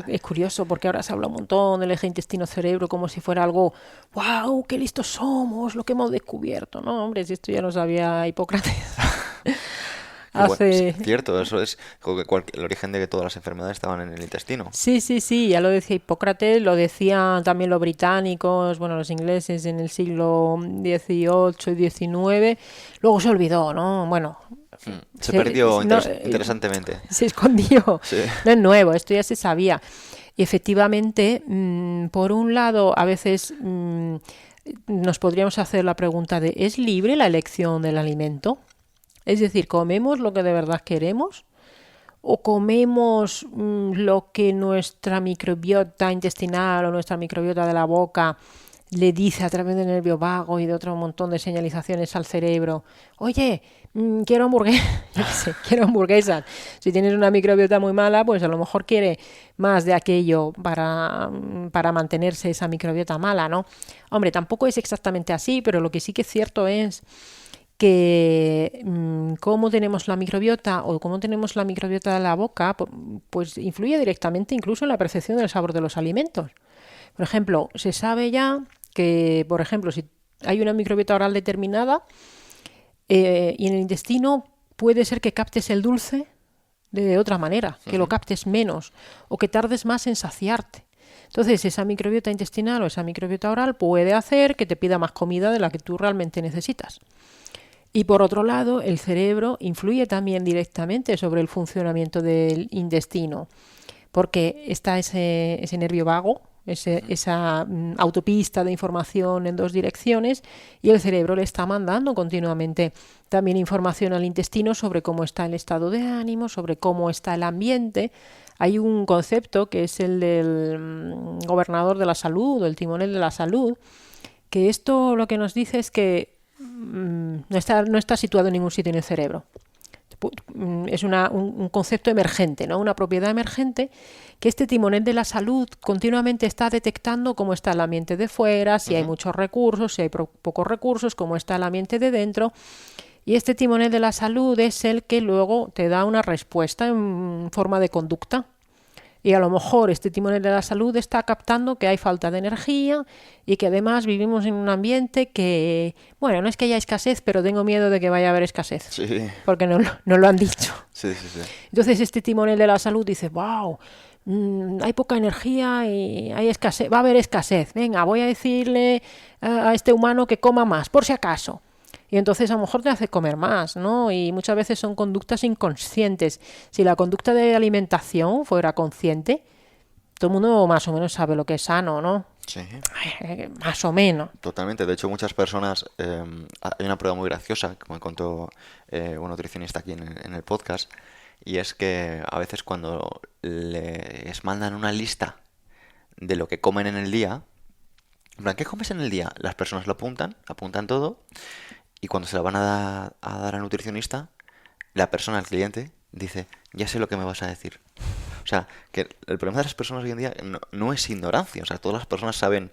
es curioso porque ahora se habla un montón del eje intestino-cerebro como si fuera algo, ¡wow! ¡Qué listos somos! Lo que hemos descubierto, ¿no? Hombre, si esto ya lo sabía Hipócrates. Bueno, es cierto, eso es el origen de que todas las enfermedades estaban en el intestino. Sí, ya lo decía Hipócrates, lo decían también los británicos, bueno, los ingleses en el siglo XVIII y XIX. Luego se olvidó, ¿no? Bueno, se perdió interesantemente. Se escondió. Sí. No es nuevo, esto ya se sabía. Y efectivamente, por un lado, a veces nos podríamos hacer la pregunta de ¿es libre la elección del alimento? Es decir, ¿comemos lo que de verdad queremos? ¿O comemos lo que nuestra microbiota intestinal o nuestra microbiota de la boca le dice a través del nervio vago y de otro montón de señalizaciones al cerebro? Oye, quiero quiero hamburguesas. Si tienes una microbiota muy mala, pues a lo mejor quiere más de aquello para mantenerse esa microbiota mala, ¿no? Hombre, tampoco es exactamente así, pero lo que sí que es cierto es que cómo tenemos la microbiota o cómo tenemos la microbiota de la boca, pues influye directamente incluso en la percepción del sabor de los alimentos. Por ejemplo, se sabe ya que, por ejemplo, si hay una microbiota oral determinada y en el intestino puede ser que captes el dulce de otra manera, que lo captes menos o que tardes más en saciarte. Entonces, esa microbiota intestinal o esa microbiota oral puede hacer que te pida más comida de la que tú realmente necesitas. Y por otro lado, el cerebro influye también directamente sobre el funcionamiento del intestino, porque está ese nervio vago, esa autopista de información en dos direcciones, y el cerebro le está mandando continuamente también información al intestino sobre cómo está el estado de ánimo, sobre cómo está el ambiente. Hay un concepto que es el del gobernador de la salud o el timonel de la salud, que esto lo que nos dice es que no está situado en ningún sitio en el cerebro. Es un concepto emergente, ¿no? Una propiedad emergente que este timonel de la salud continuamente está detectando cómo está el ambiente de fuera, si hay muchos recursos, si hay pocos recursos, cómo está el ambiente de dentro. Y este timonel de la salud es el que luego te da una respuesta en forma de conducta. Y a lo mejor este timonel de la salud está captando que hay falta de energía y que además vivimos en un ambiente que, bueno, no es que haya escasez, pero tengo miedo de que vaya a haber escasez. Sí. Porque no lo han dicho. Sí. Entonces este timonel de la salud dice, wow, hay poca energía y hay escasez, va a haber escasez. Venga, voy a decirle a este humano que coma más, por si acaso. Y entonces a lo mejor te hace comer más, ¿no? Y muchas veces son conductas inconscientes. Si la conducta de alimentación fuera consciente, todo el mundo más o menos sabe lo que es sano, ¿no? Sí. Más o menos. Totalmente. De hecho, muchas personas... hay una prueba muy graciosa, que me contó un nutricionista aquí en el podcast, y es que a veces cuando les mandan una lista de lo que comen en el día, En plan, ¿qué comes en el día? Las personas lo apuntan todo, y cuando se la van a dar al nutricionista, la persona, el cliente, dice, ya sé lo que me vas a decir. O sea, que el problema de las personas hoy en día no es ignorancia. O sea, todas las personas saben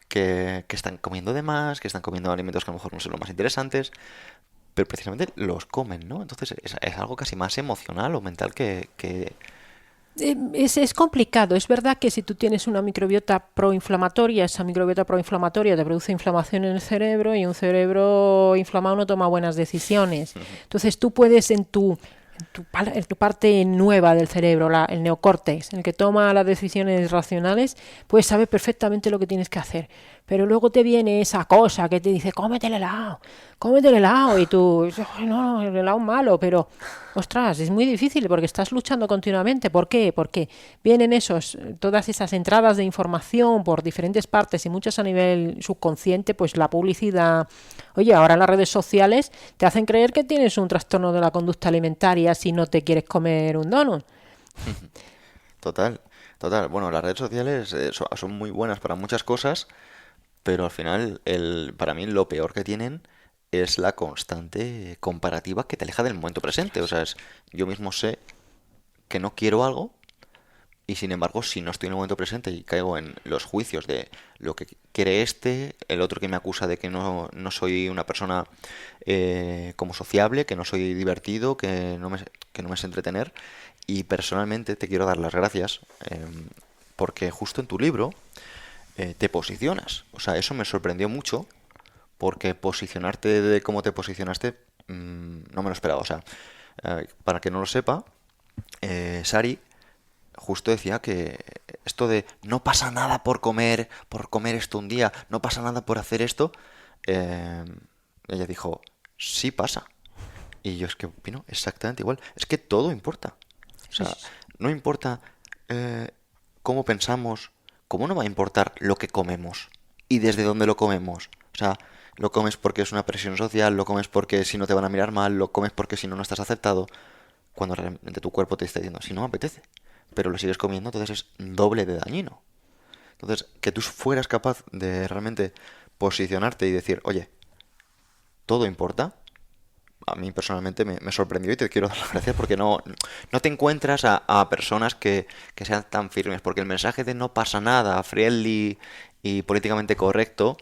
que están comiendo de más, que están comiendo alimentos que a lo mejor no son los más interesantes, pero precisamente los comen, ¿no? Entonces es algo casi más emocional o mental que... Es complicado. Es verdad que si tú tienes una microbiota proinflamatoria, esa microbiota proinflamatoria te produce inflamación en el cerebro y un cerebro inflamado no toma buenas decisiones. Entonces tú puedes en tu parte nueva del cerebro, el neocórtex, el que toma las decisiones racionales, puedes saber perfectamente lo que tienes que hacer. Pero luego te viene esa cosa que te dice, cómete el helado, y tú, no, el helado es malo, pero, ostras, es muy difícil porque estás luchando continuamente. ¿Por qué? Porque vienen todas esas entradas de información por diferentes partes y muchas a nivel subconsciente, pues la publicidad. Oye, ahora las redes sociales te hacen creer que tienes un trastorno de la conducta alimentaria si no te quieres comer un donut. Total, total. Bueno, las redes sociales son muy buenas para muchas cosas, pero al final, para mí lo peor que tienen es la constante comparativa que te aleja del momento presente. O sea, yo mismo sé que no quiero algo, y sin embargo, si no estoy en el momento presente y caigo en los juicios de lo que quiere el otro que me acusa de que no soy una persona como sociable, que no soy divertido, que no me sé entretener. Y personalmente te quiero dar las gracias, porque justo en tu libro te posicionas. O sea, eso me sorprendió mucho, porque posicionarte de cómo te posicionaste, no me lo esperaba. O sea, para que no lo sepa, Sari justo decía que esto de no pasa nada por comer esto un día, no pasa nada por hacer esto, eh, ella dijo, sí pasa. Y yo es que opino exactamente igual. Es que todo importa. O sea, no importa eh, cómo pensamos, cómo no va a importar lo que comemos y desde dónde lo comemos. O sea, lo comes porque es una presión social, lo comes porque si no te van a mirar mal, lo comes porque si no, no estás aceptado, cuando realmente tu cuerpo te está diciendo, si no me apetece, pero lo sigues comiendo, entonces es doble de dañino. Entonces, que tú fueras capaz de realmente posicionarte y decir, oye, todo importa, a mí personalmente me sorprendió y te quiero dar las gracias porque no te encuentras a personas que sean tan firmes, porque el mensaje de no pasa nada, friendly y políticamente correcto,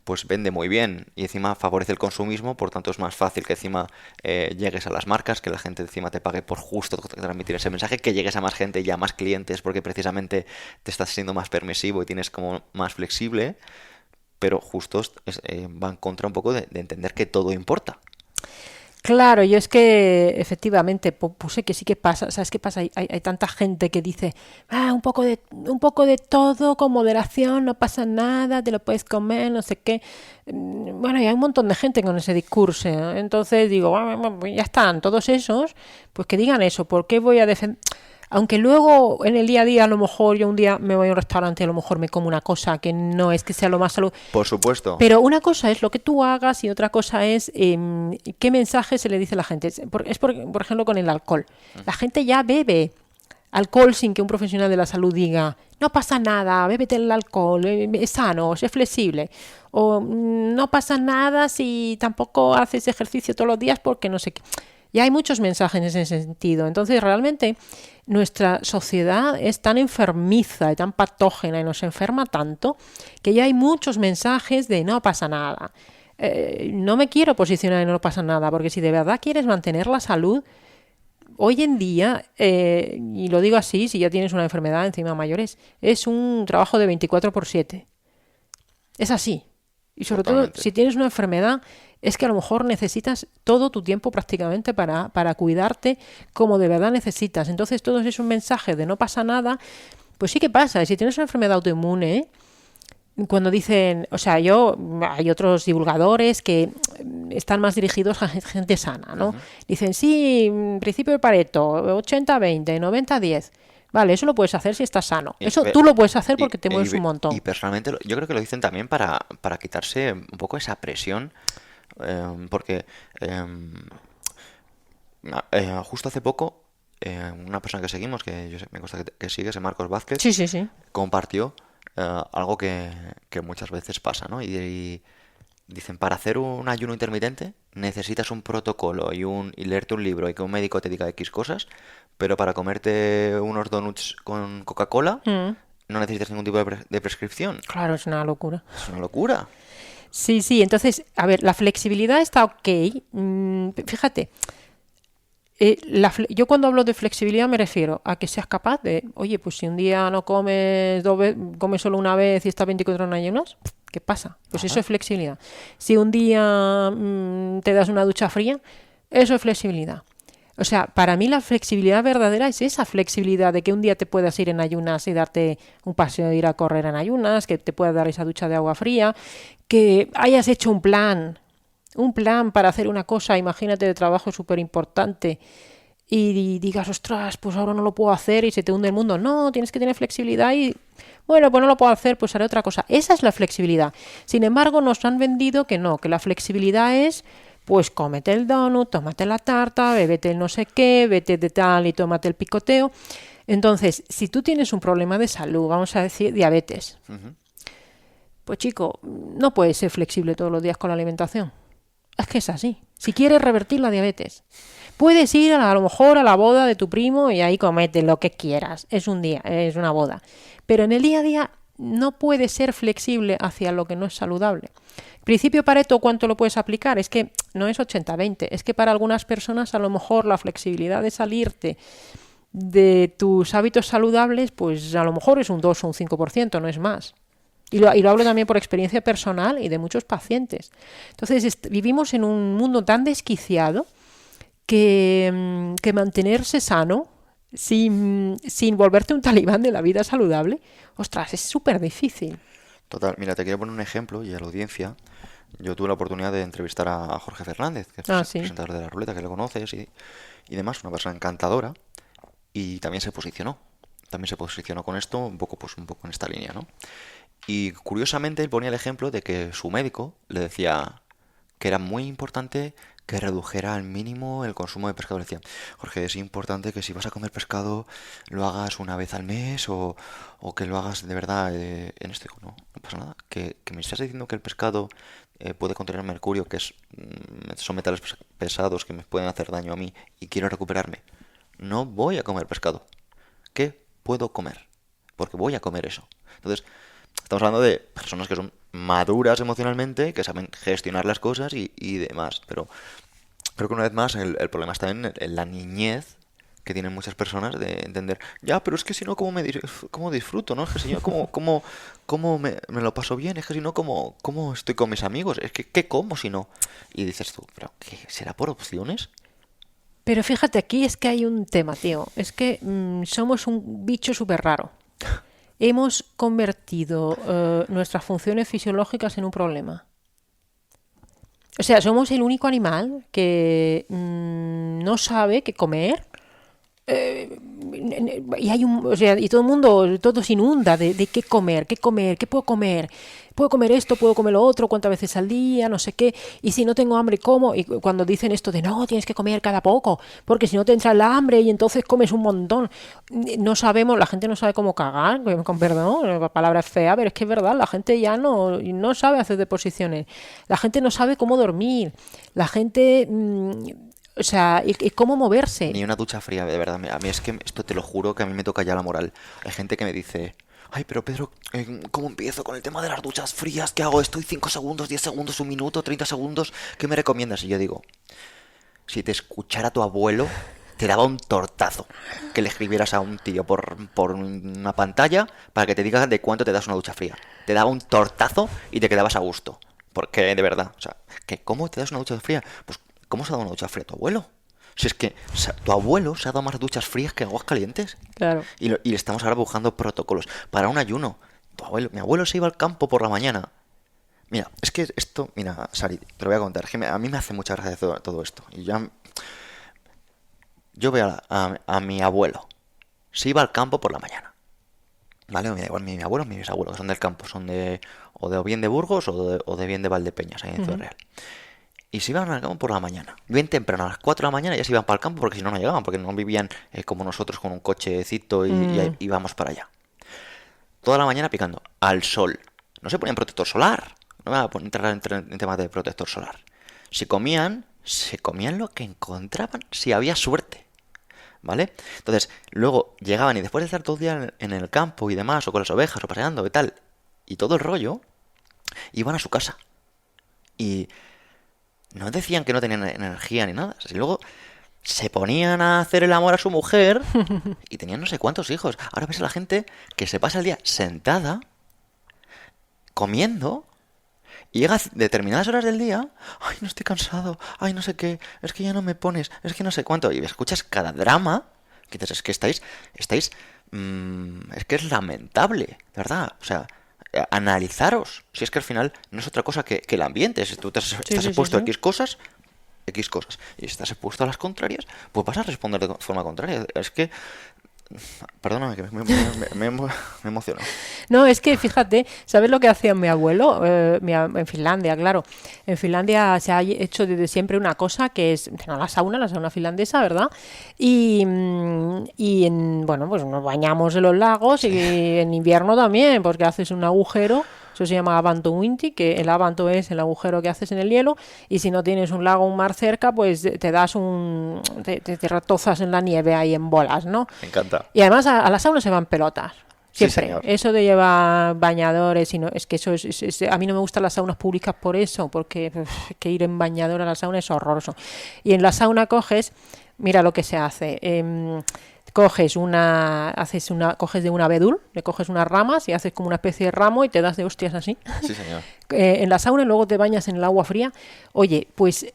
pues vende muy bien y encima favorece el consumismo, por tanto es más fácil que encima llegues a las marcas, que la gente encima te pague por justo transmitir ese mensaje, que llegues a más gente y a más clientes porque precisamente te estás siendo más permisivo y tienes como más flexible, pero justo va en contra un poco de entender que todo importa. Claro, yo es que efectivamente puse que sí que pasa. ¿Sabes qué pasa? Hay tanta gente que dice, un poco de todo con moderación, no pasa nada, te lo puedes comer, no sé qué. Bueno, y hay un montón de gente con ese discurso, ¿eh? Entonces digo, bueno, pues ya están todos esos, pues que digan eso. ¿Por qué voy a defender? Aunque luego en el día a día, a lo mejor yo un día me voy a un restaurante y a lo mejor me como una cosa que no es que sea lo más saludable. Por supuesto. Pero una cosa es lo que tú hagas y otra cosa es qué mensaje se le dice a la gente. Por ejemplo, con el alcohol. La gente ya bebe alcohol sin que un profesional de la salud diga, no pasa nada, bébete el alcohol, es sano, es flexible. O no pasa nada si tampoco haces ejercicio todos los días porque no sé qué. Ya hay muchos mensajes en ese sentido. Entonces, realmente, nuestra sociedad es tan enfermiza y tan patógena y nos enferma tanto que ya hay muchos mensajes de no pasa nada. No me quiero posicionar en no pasa nada, porque si de verdad quieres mantener la salud, hoy en día, y lo digo así, si ya tienes una enfermedad encima mayores, es un trabajo de 24/7. Es así. Y sobre todo, Totalmente. si tienes una enfermedad, es que a lo mejor necesitas todo tu tiempo prácticamente para cuidarte como de verdad necesitas. Entonces, todo es un mensaje de no pasa nada, pues sí que pasa. Y si tienes una enfermedad autoinmune, cuando dicen, o sea, hay otros divulgadores que están más dirigidos a gente sana, ¿no? Ujú. Dicen, sí, principio de Pareto, 80-20, 90-10. Vale, eso lo puedes hacer si estás sano. Y, Eso pe- tú lo puedes hacer y, porque te mueves un y montón. personalmente yo creo que lo dicen también para quitarse un poco esa presión, porque justo hace poco una persona que seguimos, que me consta que sigues, Marcos Vázquez, Sí, sí, sí. compartió algo que muchas veces pasa, ¿no? Y dicen, para hacer un ayuno intermitente necesitas un protocolo y leerte un libro y que un médico te diga X cosas, pero para comerte unos donuts con Coca-Cola Mm, no necesitas ningún tipo de prescripción. claro, es una locura. Es una locura. Sí, sí, entonces, a ver, la flexibilidad está ok. Fíjate, yo cuando hablo de flexibilidad me refiero a que seas capaz de, oye, pues si un día no comes comes solo una vez y estás 24 horas en ayunas, ¿qué pasa? Pues eso Ajá. es flexibilidad. Si un día te das una ducha fría, eso es flexibilidad. O sea, para mí la flexibilidad verdadera es esa flexibilidad de que un día te puedas ir en ayunas y darte un paseo, ir a correr en ayunas, que te puedas dar esa ducha de agua fría, que hayas hecho un plan para hacer una cosa, imagínate, de trabajo súper importante y digas, ostras, pues ahora no lo puedo hacer y se te hunde el mundo. No, tienes que tener flexibilidad y, bueno, pues no lo puedo hacer, pues haré otra cosa. Esa es la flexibilidad. Sin embargo, nos han vendido que no, que la flexibilidad es, pues cómete el donut, tómate la tarta, bébete el no sé qué, vete de tal y tómate el picoteo. Entonces, si tú tienes un problema de salud, vamos a decir diabetes, Ujú. pues chico, no puedes ser flexible todos los días con la alimentación. Es que es así. Si quieres revertir la diabetes, puedes ir a lo mejor a la boda de tu primo y ahí comete lo que quieras. Es un día, es una boda. Pero en el día a día no puedes ser flexible hacia lo que no es saludable. Principio Pareto, ¿cuánto lo puedes aplicar? Es que no es 80-20. Es que para algunas personas a lo mejor la flexibilidad de salirte de tus hábitos saludables, pues a lo mejor es un 2 o un 5%, no es más. Y lo hablo también por experiencia personal y de muchos pacientes. Entonces, vivimos en un mundo tan desquiciado que mantenerse sano sin volverte un talibán de la vida saludable, ostras, es súper difícil. Total, mira, te quiero poner un ejemplo y a la audiencia. Yo tuve la oportunidad de entrevistar a Jorge Fernández, que es Ah, sí. presentador de La Ruleta, que lo conoces y demás, una persona encantadora, y también se posicionó. También se posicionó con esto, un poco, pues un poco en esta línea, ¿no? Y curiosamente él ponía el ejemplo de que su médico le decía que era muy importante que redujera al mínimo el consumo de pescado. Le decía, Jorge, es importante que si vas a comer pescado lo hagas una vez al mes o que lo hagas de verdad en esto. Digo, no, no pasa nada. Que me estás diciendo que el pescado puede contener mercurio, que son metales pesados que me pueden hacer daño a mí y quiero recuperarme. No voy a comer pescado. ¿Qué puedo comer? Porque voy a comer eso. Entonces, estamos hablando de personas que son maduras emocionalmente, que saben gestionar las cosas y demás. Pero creo que una vez más el problema está en la niñez que tienen muchas personas de entender, ya, pero es que si no, ¿cómo disfruto? ¿No? Es que si no, ¿cómo me lo paso bien? Es que si no, ¿cómo estoy con mis amigos? Es que, ¿qué como si no? Y dices tú, ¿pero qué? ¿Será por opciones? Pero fíjate, aquí es que hay un tema, tío. Es que somos un bicho súper raro. Hemos convertido nuestras funciones fisiológicas en un problema. O sea, somos el único animal que no sabe qué comer. Y hay o sea, y todo el mundo, todo se inunda de qué comer, qué puedo comer esto, puedo comer lo otro, cuántas veces al día, no sé qué, y si no tengo hambre, ¿cómo? Y cuando dicen esto de no, tienes que comer cada poco, porque si no te entra el hambre y entonces comes un montón, no sabemos, la gente no sabe cómo cagar, con perdón, la palabra es fea, pero es que es verdad, la gente ya no sabe hacer deposiciones, la gente no sabe cómo dormir, la gente o sea, y cómo moverse. Ni una ducha fría, de verdad. A mí es que esto te lo juro que a mí me toca ya la moral. Hay gente que me dice, ay, pero Pedro, ¿cómo empiezo con el tema de las duchas frías? ¿Qué hago? Estoy 5 segundos, 10 segundos, un minuto, 30 segundos. ¿Qué me recomiendas? Y yo digo, si te escuchara tu abuelo, te daba un tortazo que le escribieras a un tío por una pantalla para que te diga de cuánto te das una ducha fría. Te daba un tortazo y te quedabas a gusto. Porque, de verdad, o sea, ¿cómo te das una ducha fría? Pues, ¿cómo se ha dado una ducha fría tu abuelo? Si es que tu abuelo se ha dado más duchas frías que aguas calientes. Claro. Y estamos ahora buscando protocolos para un ayuno. Mi abuelo se iba al campo por la mañana. Mira, es que esto, mira, Sari, te lo voy a contar. Es que a mí me hace mucha gracia todo esto. Y yo veo a mi abuelo. Se iba al campo por la mañana. ¿Vale? Me da igual mi abuelo, mis abuelos, son del campo. Son o bien de Burgos o de bien de Valdepeñas, ahí en Ciudad Real. Y se iban al campo por la mañana. Bien temprano, a las 4 de la mañana ya se iban para el campo porque si no, no llegaban, porque no vivían como nosotros con un cochecito y íbamos para allá. toda la mañana picando al sol. No se ponían protector solar. No me voy a entrar en temas de protector solar. Si comían, se comían lo que encontraban, si había suerte. ¿Vale? Entonces, luego llegaban y después de estar todo el día en el campo y demás, o con las ovejas, o paseando y tal, y todo el rollo, iban a su casa. Y no decían que no tenían energía ni nada. Y luego se ponían a hacer el amor a su mujer y tenían no sé cuántos hijos. Ahora ves a la gente que se pasa el día sentada, comiendo, y llega a determinadas horas del día, ay, no estoy cansado, ay, no sé qué, es que ya no me pones, es que no sé cuánto, y escuchas cada drama, que dices, es que es que es lamentable, de verdad, o sea, analizaros, si es que al final no es otra cosa que el ambiente, si tú Sí, estás sí, sí, expuesto a sí. X cosas, y si estás expuesto a las contrarias, pues vas a responder de forma contraria, es que, perdóname que me emociono. No, es que fíjate, ¿sabes lo que hacía mi abuelo? En Finlandia, claro. En Finlandia se ha hecho desde siempre una cosa que es, bueno, la sauna finlandesa, ¿verdad? Bueno, pues nos bañamos en los lagos Sí, y en invierno también, porque haces un agujero. Eso se llama Avantointi, que el Avanto es el agujero que haces en el hielo, y si no tienes un lago o un mar cerca, pues te retozas en la nieve ahí en bolas, ¿no? me encanta. Y además a la sauna se van pelotas. Sí, Siempre. señor. Eso de llevar bañadores, y no, es que eso a mí no me gustan las saunas públicas por eso, porque que ir en bañador a la sauna es horroroso. Y en la sauna mira lo que se hace. Coges de un abedul, le coges unas ramas y haces como una especie de ramo y te das de hostias así. Sí, señor. En la sauna y luego te bañas en el agua fría. Oye, pues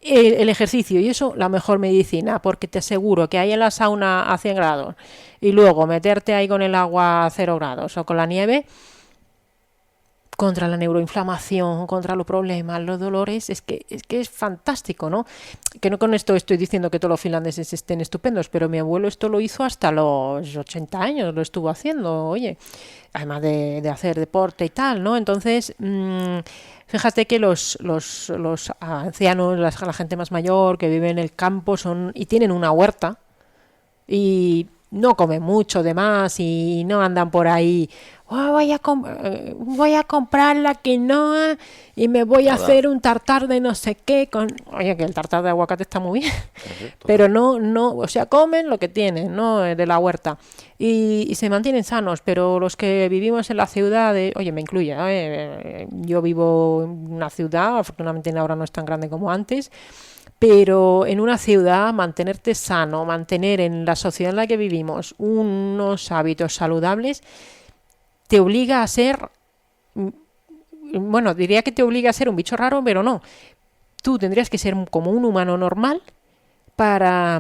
el ejercicio y eso, la mejor medicina, porque te aseguro que ahí en la sauna a 100 grados y luego meterte ahí con el agua a 0 grados o con la nieve, contra la neuroinflamación, contra los problemas, los dolores, es que es fantástico, ¿no? Que no con esto estoy diciendo que todos los finlandeses estén estupendos, pero mi abuelo esto lo hizo hasta los 80 años, lo estuvo haciendo, oye, además de hacer deporte y tal, ¿no? Entonces, fíjate que los ancianos, la gente más mayor que vive en el campo y tienen una huerta y no comen mucho de más y no andan por ahí, "Oh, voy a comprar la quinoa y me voy a Nada. hacer un tartar de no sé qué con... Oye, que el tartar de aguacate está muy bien, Sí, total. pero no, o sea, comen lo que tienen, ¿no? De la huerta y se mantienen sanos, pero los que vivimos en la ciudad, oye, me incluye, yo vivo en una ciudad, afortunadamente ahora no es tan grande como antes, pero en una ciudad mantenerte sano, mantener en la sociedad en la que vivimos unos hábitos saludables, te obliga a ser, bueno, diría que te obliga a ser un bicho raro, pero no. Tú tendrías que ser como un humano normal para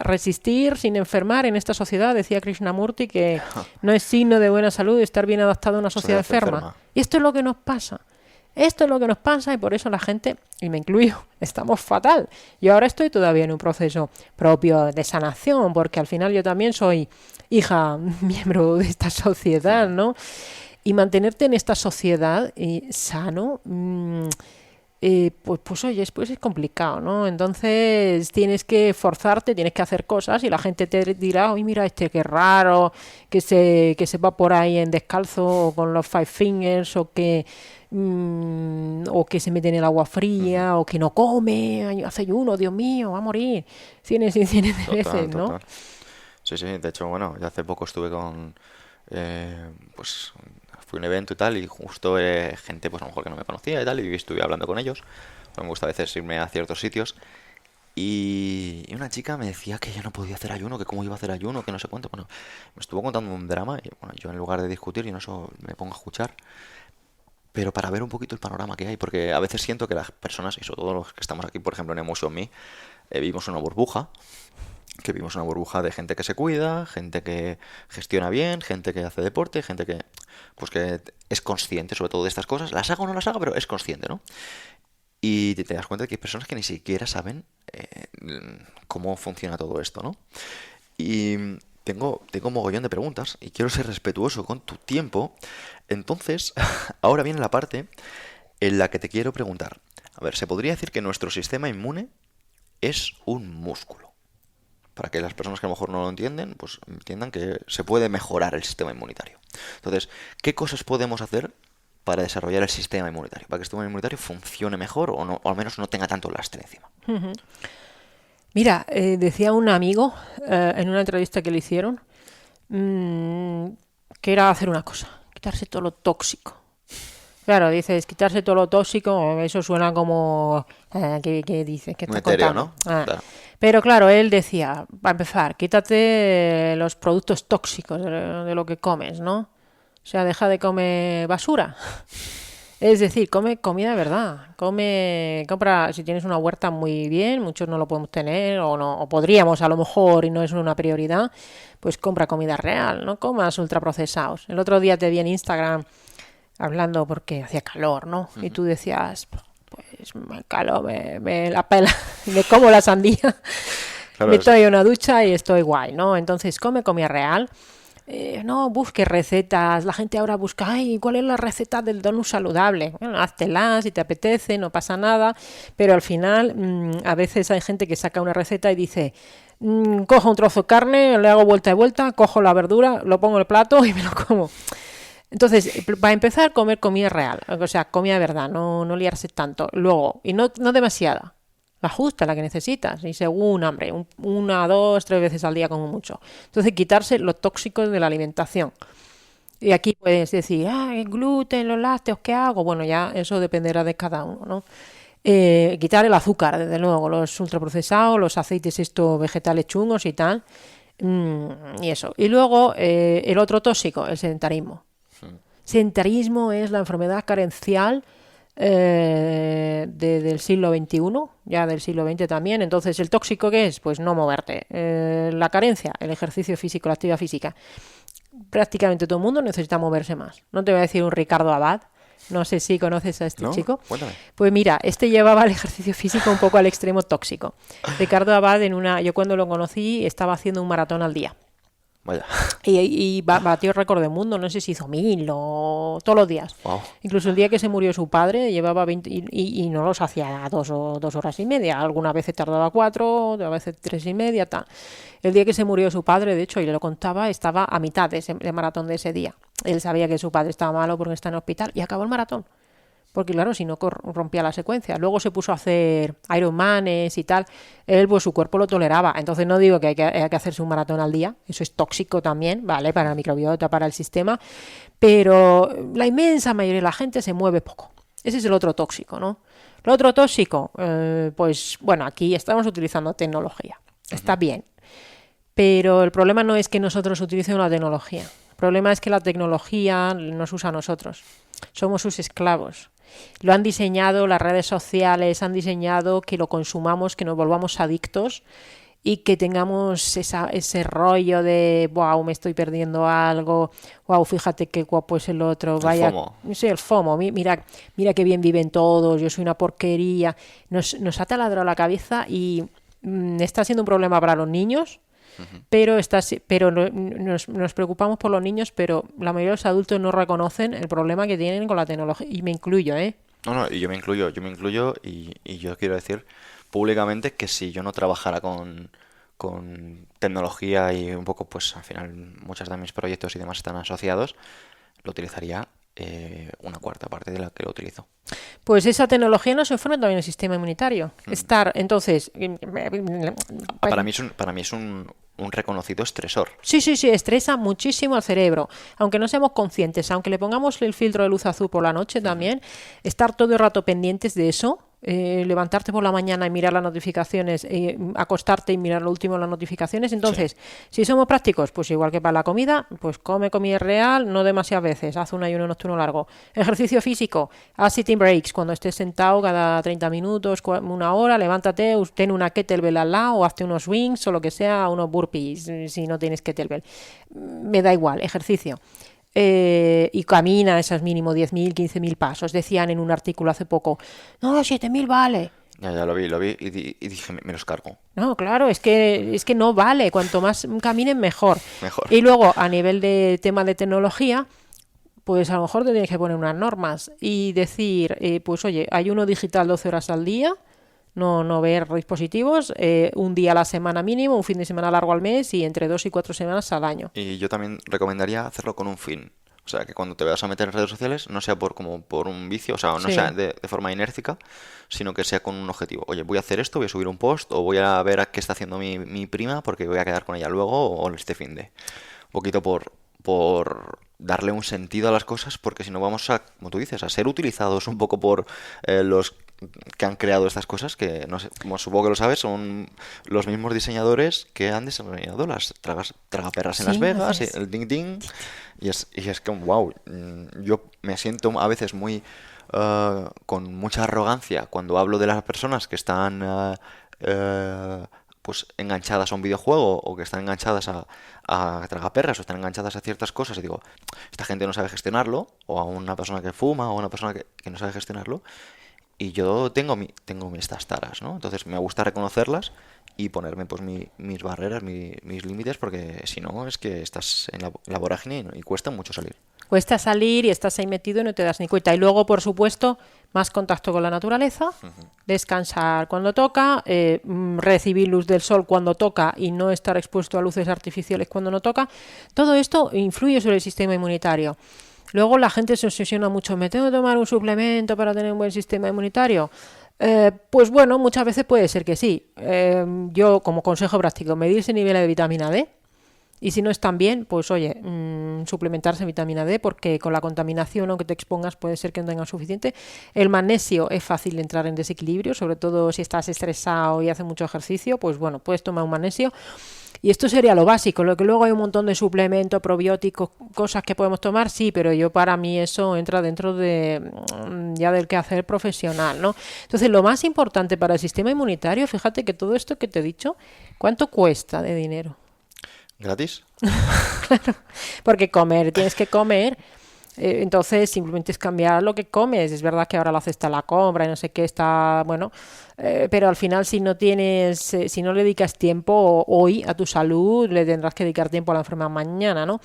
resistir sin enfermar en esta sociedad. Decía Krishnamurti que no es signo de buena salud estar bien adaptado a una sociedad Sociedad enferma. enferma. Y esto es lo que nos pasa. Esto es lo que nos pasa y por eso la gente, y me incluyo, estamos fatal. Yo ahora estoy todavía en un proceso propio de sanación, porque al final yo también soy hija, miembro de esta sociedad, ¿no? Y mantenerte en esta sociedad sano, pues oye, pues es complicado, ¿no? Entonces tienes que forzarte, tienes que hacer cosas y la gente te dirá, oye, mira, qué raro, que se va por ahí en descalzo o con los five fingers o que se mete en el agua Ujú. fría o que no come, hace ayuno, Dios mío, va a morir cienes y cienes de Total, veces, ¿no? total. Sí, sí, de hecho, bueno, ya hace poco estuve pues, fui a un evento y tal, y justo gente, pues a lo mejor que no me conocía y tal, y estuve hablando con ellos. Pues me gusta a veces irme a ciertos sitios. Y una chica me decía que yo no podía hacer ayuno, que cómo iba a hacer ayuno, que no sé cuánto. Bueno, me estuvo contando un drama, y bueno, yo en lugar de discutir, y no eso me pongo a escuchar, pero para ver un poquito el panorama que hay, porque a veces siento que las personas, y sobre todo los que estamos aquí, por ejemplo, en Emotion Me, vivimos una burbuja, que vivimos una burbuja de gente que se cuida, gente que gestiona bien, gente que hace deporte, gente que pues que es consciente sobre todo de estas cosas, las haga o no las haga, pero es consciente, ¿no? Y te das cuenta de que hay personas que ni siquiera saben cómo funciona todo esto, ¿no? Y tengo mogollón de preguntas y quiero ser respetuoso con tu tiempo. Entonces, ahora viene la parte en la que te quiero preguntar. A ver, ¿se podría decir que nuestro sistema inmune es un músculo? para que las personas que a lo mejor no lo entienden, pues entiendan que se puede mejorar el sistema inmunitario. Entonces, ¿qué cosas podemos hacer para desarrollar el sistema inmunitario? Para que el sistema inmunitario funcione mejor o, no, o al menos no tenga tanto lastre encima. Mira, decía un amigo en una entrevista que le hicieron que era hacer una cosa, quitarse todo lo tóxico. Claro, dices, quitarse todo lo tóxico, eso suena como... ¿qué dices? ¿Qué Muy estás etéreo, contando? ¿no? Claro. Pero claro, él decía, para empezar, quítate los productos tóxicos de lo que comes, ¿no? O sea, deja de comer basura. Es decir, come comida de verdad. Compra, si tienes una huerta muy bien, muchos no lo podemos tener, o no, o podríamos a lo mejor y no es una prioridad, pues compra comida real, no comas ultraprocesados. El otro día te vi en Instagram hablando porque hacía calor, ¿no? Y tú decías, pues me la pela, me como la sandía, Claro, me doy una ducha y estoy guay, ¿no? Entonces come comida real. No busque recetas. La gente ahora busca, ay, ¿cuál es la receta del donut saludable? Bueno, háztela si te apetece, no pasa nada. Pero al final, a veces hay gente que saca una receta y dice, cojo un trozo de carne, le hago vuelta y vuelta, cojo la verdura, lo pongo en el plato y me lo como. Entonces, para empezar, comer comida real, o sea, comida de verdad, no liarse tanto. Luego, y no demasiada, la justa, la que necesitas, y según hambre, una, dos, tres veces al día como mucho. Entonces, quitarse los tóxicos de la alimentación. Y aquí puedes decir, el gluten, los lácteos, ¿qué hago? Bueno, ya eso dependerá de cada uno, ¿no? Quitar el azúcar, desde luego, los ultraprocesados, los aceites estos vegetales chungos y tal, y eso. Y luego, el otro tóxico, el sedentarismo. Sedentarismo es la enfermedad carencial del siglo XXI, ya del siglo XX también. Entonces, ¿el tóxico qué es? Pues no moverte. La carencia, el ejercicio físico, la actividad física. Prácticamente todo el mundo necesita moverse más. No te voy a decir un Ricardo Abad, no sé si conoces a este chico. Cuéntame. Pues mira, este llevaba el ejercicio físico un poco al extremo tóxico. Ricardo Abad, yo cuando lo conocí, estaba haciendo un maratón al día. Vaya. Y batió récord del mundo, no sé si hizo 1000 o todos los días. Wow. Incluso el día que se murió su padre llevaba 20 y no los hacía 2 horas y media. Algunas veces tardaba 4, a veces 3 y media, tal. El día que se murió su padre, de hecho, y le lo contaba, estaba a mitad de maratón de ese día. Él sabía que su padre estaba malo porque está en el hospital y acabó el maratón. Porque claro, si no rompía la secuencia. Luego se puso a hacer Ironmanes y tal. Él, pues su cuerpo lo toleraba. Entonces no digo que hay que hacerse un maratón al día. Eso es tóxico también, ¿vale? Para la microbiota, para el sistema. Pero la inmensa mayoría de la gente se mueve poco. Ese es el otro tóxico, ¿no? Lo otro tóxico, pues bueno, aquí estamos utilizando tecnología. Está bien. Pero el problema no es que nosotros utilicemos la tecnología. El problema es que la tecnología nos usa a nosotros. Somos sus esclavos. Lo han diseñado, las redes sociales han diseñado que lo consumamos, que nos volvamos adictos y que tengamos ese rollo de wow, me estoy perdiendo algo, wow, fíjate qué guapo es el otro, vaya, El FOMO. Sí, el FOMO, mira qué bien viven todos, yo soy una porquería. Nos ha taladrado la cabeza y está siendo un problema para los niños. Pero nos preocupamos por los niños, pero la mayoría de los adultos no reconocen el problema que tienen con la tecnología, y me incluyo, ¿eh? No, y yo me incluyo y yo quiero decir públicamente que si yo no trabajara con tecnología y un poco, pues al final muchos de mis proyectos y demás están asociados, lo utilizaría una cuarta parte de la que lo utilizo. Pues esa tecnología nos informa también el sistema inmunitario. Entonces... Para mí es un reconocido estresor. Sí, estresa muchísimo al cerebro. Aunque no seamos conscientes, aunque le pongamos el filtro de luz azul por la noche también, estar todo el rato pendientes de eso, levantarte por la mañana y mirar las notificaciones, acostarte y mirar lo último de las notificaciones. Entonces, si somos prácticos, pues igual que para la comida, pues come comida real, no demasiadas veces, haz un ayuno nocturno largo. Ejercicio físico, haz sitting breaks, cuando estés sentado cada 30 minutos, una hora, levántate, ten una kettlebell al lado, o hazte unos swings o lo que sea, unos burpees, si no tienes kettlebell. Me da igual, ejercicio. Y camina esas mínimo 10.000, 15.000 pasos. Decían en un artículo hace poco, no, 7.000 vale. Ya lo vi y dije, me los cargo. No, claro, es que no vale. Cuanto más caminen, mejor. Mejor. Y luego, a nivel de tema de tecnología, pues a lo mejor te tienes que poner unas normas y decir, pues oye, ayuno digital 12 horas al día, no ver dispositivos, un día a la semana mínimo, un fin de semana largo al mes y entre 2 y 4 semanas al año. Y yo también recomendaría hacerlo con un fin. O sea, que cuando te vayas a meter en redes sociales no sea como por un vicio, o sea, no sea Sí. de forma inértica, sino que sea con un objetivo. Oye, voy a hacer esto, voy a subir un post o voy a ver a qué está haciendo mi prima porque voy a quedar con ella luego o este fin de. Un poquito por darle un sentido a las cosas, porque si no vamos a, como tú dices, a ser utilizados un poco por los que han creado estas cosas, que no sé, como supongo que lo sabes, son los mismos diseñadores que han desarrollado las tragaperras en Las Sí, Vegas, haces. el Ding Ding, y es que, wow, yo me siento a veces muy con mucha arrogancia cuando hablo de las personas que están pues enganchadas a un videojuego o que están enganchadas a tragaperras o están enganchadas a ciertas cosas y digo, esta gente no sabe gestionarlo, o a una persona que fuma o a una persona que no sabe gestionarlo, y yo tengo estas taras, ¿no? Entonces me gusta reconocerlas y ponerme pues mis barreras, mis límites, porque si no es que estás en la vorágine y cuesta mucho salir. Cuesta salir y estás ahí metido y no te das ni cuenta. Y luego, por supuesto, más contacto con la naturaleza, descansar cuando toca, recibir luz del sol cuando toca y no estar expuesto a luces artificiales cuando no toca. Todo esto influye sobre el sistema inmunitario. Luego la gente se obsesiona mucho, ¿me tengo que tomar un suplemento para tener un buen sistema inmunitario? Pues bueno, muchas veces puede ser que sí. Yo, como consejo práctico, medir ese nivel de vitamina D. Y si no están bien, pues oye, suplementarse vitamina D, porque con la contaminación, aunque te expongas, puede ser que no tengas suficiente. El magnesio es fácil de entrar en desequilibrio, sobre todo si estás estresado y haces mucho ejercicio, pues bueno, puedes tomar un magnesio. Y esto sería lo básico. Lo que luego hay un montón de suplementos, probióticos, cosas que podemos tomar, sí, pero yo, para mí, eso entra dentro de ya del quehacer profesional, ¿no? Entonces, lo más importante para el sistema inmunitario, fíjate que todo esto que te he dicho, ¿cuánto cuesta de dinero? ¿Gratis? Porque comer, tienes que comer. Entonces simplemente es cambiar lo que comes. Es verdad que ahora la cesta la compra y no sé qué está, bueno, pero al final, si no tienes, si no le dedicas tiempo hoy a tu salud, le tendrás que dedicar tiempo a la enfermedad mañana, ¿no?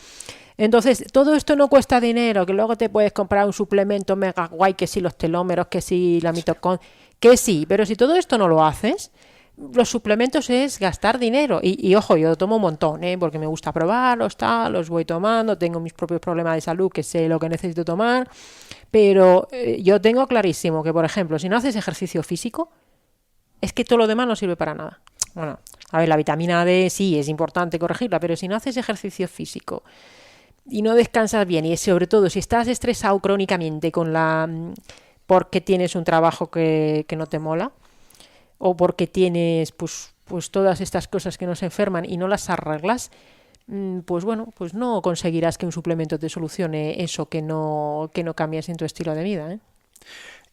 Entonces, todo esto no cuesta dinero, que luego te puedes comprar un suplemento mega guay, que si los telómeros, que si la mitocondria, que sí, pero si todo esto no lo haces, los suplementos es gastar dinero. Y ojo, yo tomo un montón, porque me gusta probarlos, tal, los voy tomando, tengo mis propios problemas de salud, que sé lo que necesito tomar, pero yo tengo clarísimo que, por ejemplo, si no haces ejercicio físico, es que todo lo demás no sirve para nada. Bueno, a ver, la vitamina D sí es importante corregirla, pero si no haces ejercicio físico y no descansas bien, y sobre todo si estás estresado crónicamente porque tienes un trabajo que no te mola, o porque tienes pues todas estas cosas que nos enferman y no las arreglas, pues bueno, pues no conseguirás que un suplemento te solucione eso que no cambias en tu estilo de vida, ¿eh?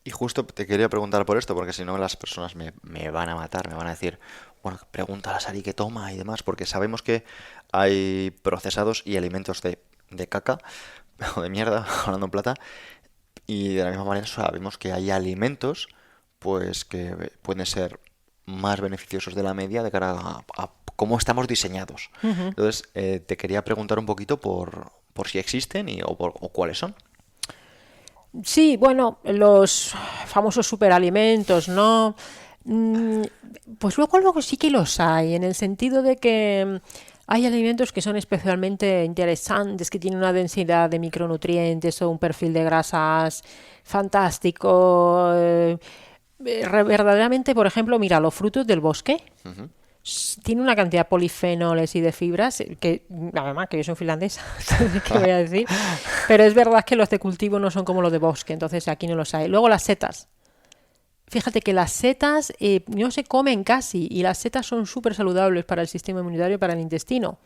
Y justo te quería preguntar por esto, porque si no las personas me van a matar, me van a decir, bueno, pregunta a Sari qué toma y demás, porque sabemos que hay procesados y alimentos de caca, o de mierda, hablando en plata, y de la misma manera sabemos que hay alimentos pues que pueden ser más beneficiosos de la media de cara a cómo estamos diseñados. Uh-huh. Entonces, te quería preguntar un poquito por si existen o cuáles son. Sí, bueno, los famosos superalimentos, ¿no? Mm, Pues luego sí que los hay, en el sentido de que hay alimentos que son especialmente interesantes, que tienen una densidad de micronutrientes o un perfil de grasas fantástico. Verdaderamente, por ejemplo, mira, los frutos del bosque Ujú. tiene una cantidad de polifenoles y de fibras que, además, que yo soy finlandesa, ¿qué voy a decir? Pero es verdad que los de cultivo no son como los de bosque, entonces aquí no los hay. Luego las setas. Fíjate que las setas no se comen casi, y las setas son súper saludables para el sistema inmunitario y para el intestino.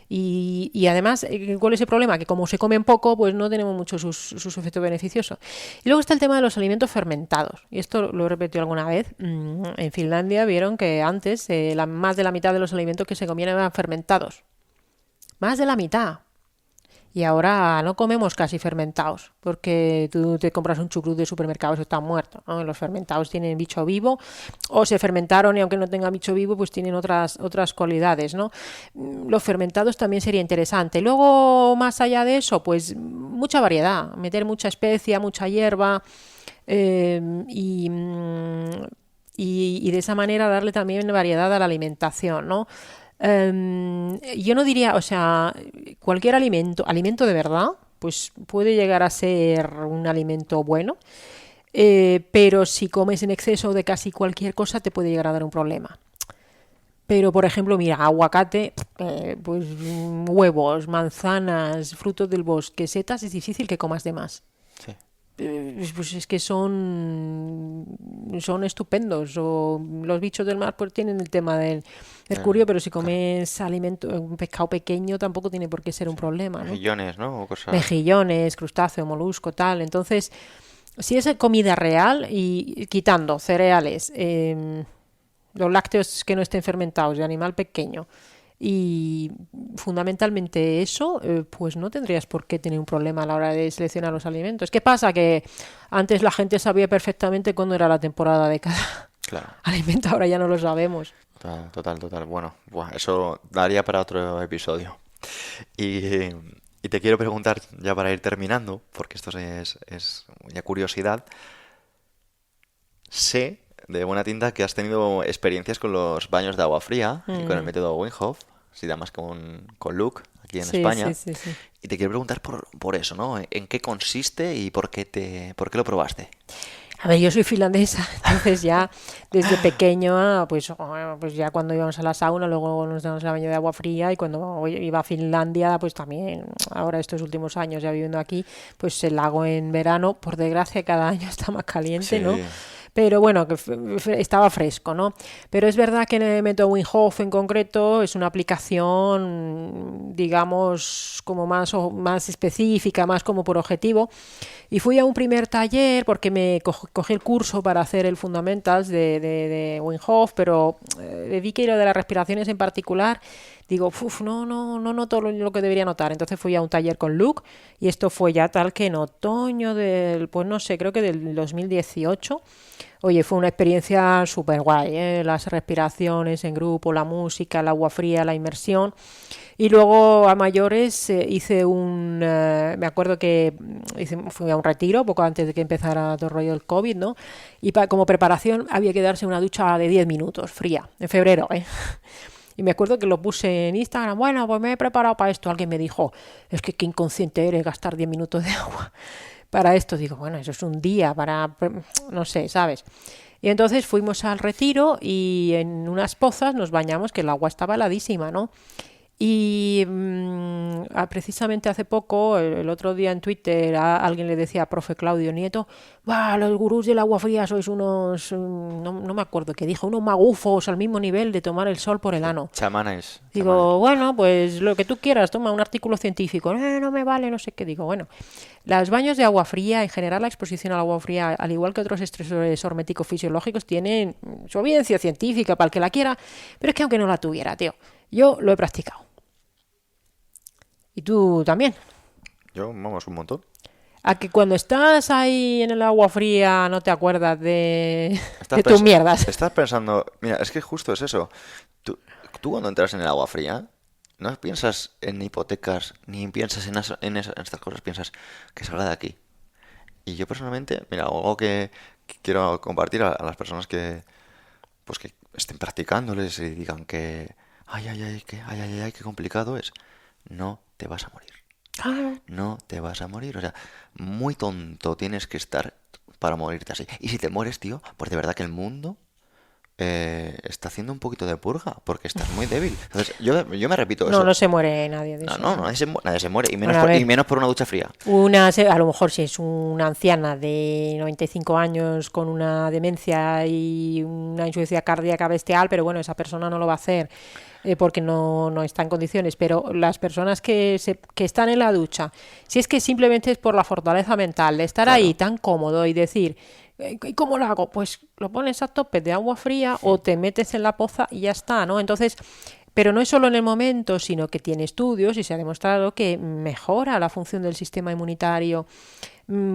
Y además, ¿cuál es el problema? Que como se comen poco, pues no tenemos mucho sus efectos beneficiosos. Y luego está el tema de los alimentos fermentados. Y esto lo he repetido alguna vez. En Finlandia vieron que antes más de la mitad de los alimentos que se comían eran fermentados. Más de la mitad. Y ahora no comemos casi fermentados, porque tú te compras un chucrut de supermercado y está muerto, ¿no? Los fermentados tienen bicho vivo, o se fermentaron y aunque no tenga bicho vivo, pues tienen otras cualidades, ¿no? Los fermentados también sería interesante. Luego, más allá de eso, pues mucha variedad, meter mucha especia, mucha hierba, y y de esa manera darle también variedad a la alimentación, ¿no? Yo no diría, o sea, cualquier alimento de verdad, pues puede llegar a ser un alimento bueno, pero si comes en exceso de casi cualquier cosa te puede llegar a dar un problema. Pero, por ejemplo, mira, aguacate, pues huevos, manzanas, frutos del bosque, setas, es difícil que comas de más. Sí. Pues es que son estupendos. O los bichos del mar pues tienen el tema del mercurio, pero si Claro. comes un pescado pequeño tampoco tiene por qué ser un Sí. problema, ¿no? Mejillones, ¿no? O cosas. Mejillones, crustáceo, molusco, tal. Entonces, si es comida real y quitando cereales, los lácteos que no estén fermentados de animal pequeño y fundamentalmente eso, pues no tendrías por qué tener un problema a la hora de seleccionar los alimentos. ¿Qué pasa? Que antes la gente sabía perfectamente cuándo era la temporada de cada Claro. alimento, ahora ya no lo sabemos. Total, total, total. Bueno, buah, eso daría para otro episodio. Y, y te quiero preguntar, ya para ir terminando, porque esto es ya curiosidad, sé de buena tinta que has tenido experiencias con los baños de agua fría y con el Mm. método Wim Hof, si además con Luke, aquí en Sí, sí, España. sí, sí. Y te quiero preguntar por eso, ¿no? ¿En qué consiste y por qué lo probaste? A ver, yo soy finlandesa, entonces ya desde pequeño, pues ya cuando íbamos a la sauna, luego nos dábamos el baño de agua fría y cuando iba a Finlandia, pues también, ahora estos últimos años ya viviendo aquí, pues el lago en verano, por desgracia cada año está más caliente, ¿no? Sí, Pero bueno, que estaba fresco, ¿no? Pero es verdad que en el método Wim Hof en concreto es una aplicación, digamos, como más específica, más como por objetivo. Y fui a un primer taller porque cogí el curso para hacer el Fundamentals de Wim Hof, pero vi que lo de las respiraciones en particular, digo, no noto lo que debería notar. Entonces fui a un taller con Luke y esto fue ya tal que en otoño pues no sé, creo que del 2018. Oye, fue una experiencia súper guay, ¿eh? Las respiraciones en grupo, la música, el agua fría, la inmersión. Y luego a mayores me acuerdo que fui a un retiro poco antes de que empezara todo el rollo del COVID, ¿no? Y como preparación había que darse una ducha de 10 minutos, fría, en febrero, ¿eh? Y me acuerdo que lo puse en Instagram, bueno, pues me he preparado para esto. Alguien me dijo, es que qué inconsciente eres gastar 10 minutos de agua para esto. Digo, bueno, eso es un día no sé, ¿sabes? Y entonces fuimos al retiro y en unas pozas nos bañamos, que el agua estaba heladísima, ¿no? Y precisamente hace poco, el otro día en Twitter, alguien le decía a profe Claudio Nieto, va, los gurús del agua fría sois unos, no me acuerdo qué dijo, unos magufos al mismo nivel de tomar el sol por el sí. ano. Chamanes. Digo, bueno, pues lo que tú quieras, toma un artículo científico, no me vale, no sé qué. Digo, bueno, los baños de agua fría, en general la exposición al agua fría, al igual que otros estresores hormético-fisiológicos, tienen su evidencia científica para el que la quiera, pero es que aunque no la tuviera, tío, yo lo he practicado. Y tú también. Yo, vamos, un montón. A que cuando estás ahí en el agua fría no te acuerdas Estás de tus pens- mierdas. estás pensando, mira, es que justo es eso. Tú cuando entras en el agua fría, no piensas en hipotecas, ni piensas en estas cosas, piensas que salga de aquí. Y yo personalmente, mira, algo que quiero compartir a las personas pues que estén practicándoles y digan que, ay, qué complicado es. No te vas a morir. Ah, No te vas a morir. O sea, muy tonto tienes que estar para morirte así. Y si te mueres, tío, pues de verdad que el mundo está haciendo un poquito de purga, porque estás muy débil. Entonces, yo me repito no, eso. no se muere nadie de No, eso. no, nadie se muere, Bueno, a y ver, menos por una ducha fría. a lo mejor si es una anciana de 95 años con una demencia y una insuficiencia cardíaca bestial, pero bueno, esa persona no lo va a hacer porque no está en condiciones. Pero las personas que están en la ducha, si es que simplemente es por la fortaleza mental de estar ahí Claro. tan cómodo y decir, ¿y cómo lo hago? Pues lo pones a tope de agua fría o te metes en la poza y ya está, ¿no? Entonces, pero no es solo en el momento, sino que tiene estudios y se ha demostrado que mejora la función del sistema inmunitario